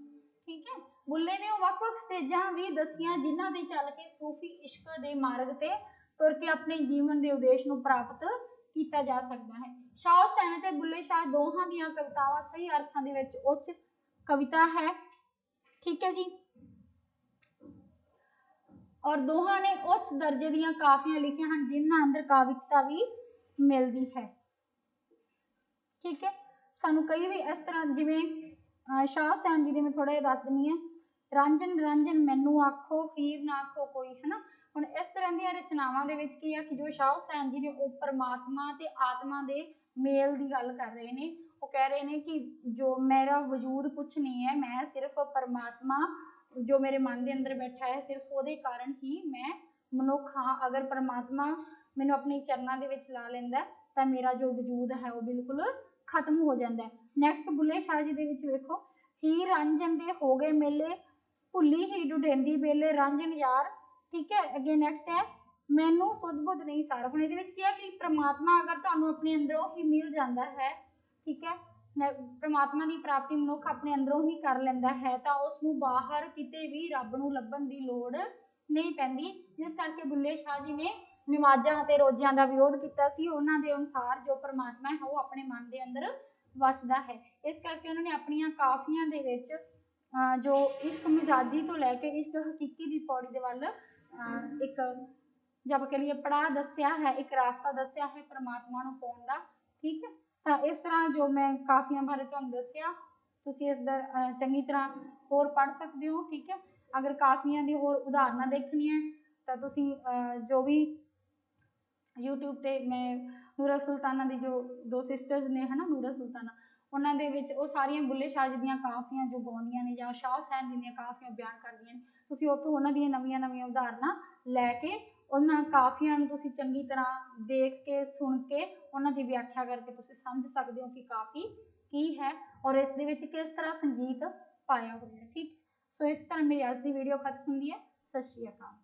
ठीक है, बुल्ले ने वख-वख स्टेजां भी दसियां जिन्हां दे चल के सूफी इश्क दे मार्ग ते तुर के अपने जीवन के उद्देश्य को प्राप्त किया जा सकता है। शाह हुसैन ते बुल्ले शाह दोहां दियां कवितावां सही अर्थां दे विच उच्च कविता है। ठीक है जी, और दोहां ने उच्च दर्जे दियां काफियां लिखियां हैं जिन्हां अंदर काव्यता भी मिलती है। ठीक है, सानू कई भी इस तरह जिवें शाह हुसैन जी दे मैं थोड़ा जिहा दस दिंदी हां, रांझन रांझन मैनू आखो हीर ना आखो कोई, है ना। हुण इस तरह दी रचनावां दे विच की है कि जो शाह हुसैन जी ने वो परमात्मा ते आत्मा दे मेल की गल कर रहे हैं, वो कह रहे हैं कि जो मेरा वजूद कुछ नहीं है, मैं सिर्फ परमात्मा जो मेरे मन के अंदर बैठा है, सिर्फ वो कारण ही मैं मनुख हाँ। अगर परमात्मा मैनू अपने चरणों के विच ला लैंदा तो मेरा जो वजूद है वो बिल्कुल खत्म हो जाता है। नैक्सट बुल्ले शाह जी के देखो, हीर रांझन दे हो गए मेले, भुली ही डुडेंदी बेले रांझन यार। ठीक है, अगे नैक्सट है मैनू सुध बुध नहीं सार। हुण इहदे विच की है कि परमात्मा अगर तुहानू अपने अंदरों ही मिल जाता है, ठीक है, परमात्मा की प्राप्ति मनुख अपने अंदरों ही कर लेंदा है, तो उसनू बाहर किते भी रब नू लभण की लोड़ नहीं पैंदी। जिस करके बुल्ले शाह जी ने नमाज़ां ते रोज़ियां का विरोध किया सी, उन्हां दे अनुसार जो परमात्मा है वो अपने मन के अंदर वसदा है। इस करके उन्होंने अपनियां काफियां दे विच जो इश्क मिजाजी तो लैके इश्क हकीकी की पौड़ी दे वल एक जब कह लीए पड़ाव दस्या है, एक रास्ता दस्या है परमात्मा नूं पाउण दा। ठीक है, तो इस तरह जो मैं काफियां बारे तुहानूं दस्सिया, तुसीं इस चंगी तरह होर पढ़ सकते हो। ठीक है, अगर काफियां दी होर उदाहरणां देखणियां तो तुसीं जो भी यूट्यूब पे मैं नूरा सुल्ताना दी जो दो सिस्टर्स ने, है ना, नूरा सुल्ताना, उन्हां दे विच वो सारियां बुल्ले शाह जी दियां काफियां जो गाउंदियां ने जां शाह हुसैन जी दियां काफियां बयान करदियां ने, तुसीं उत्थों उन्हां दियां नवीं नवीं उदाहरणां लैके उन्हां काफियां नूं तुसीं चंगी तरह देख के सुन के उन्हां दी व्याख्या करके तुसीं समझ सकदे हो कि काफी की है और इस दे विच किस तरह संगीत पाया हुआ है। ठीक, सो इस तरह मेरी अज की वीडियो खत्म हुंदी है। सत श्री अकाल।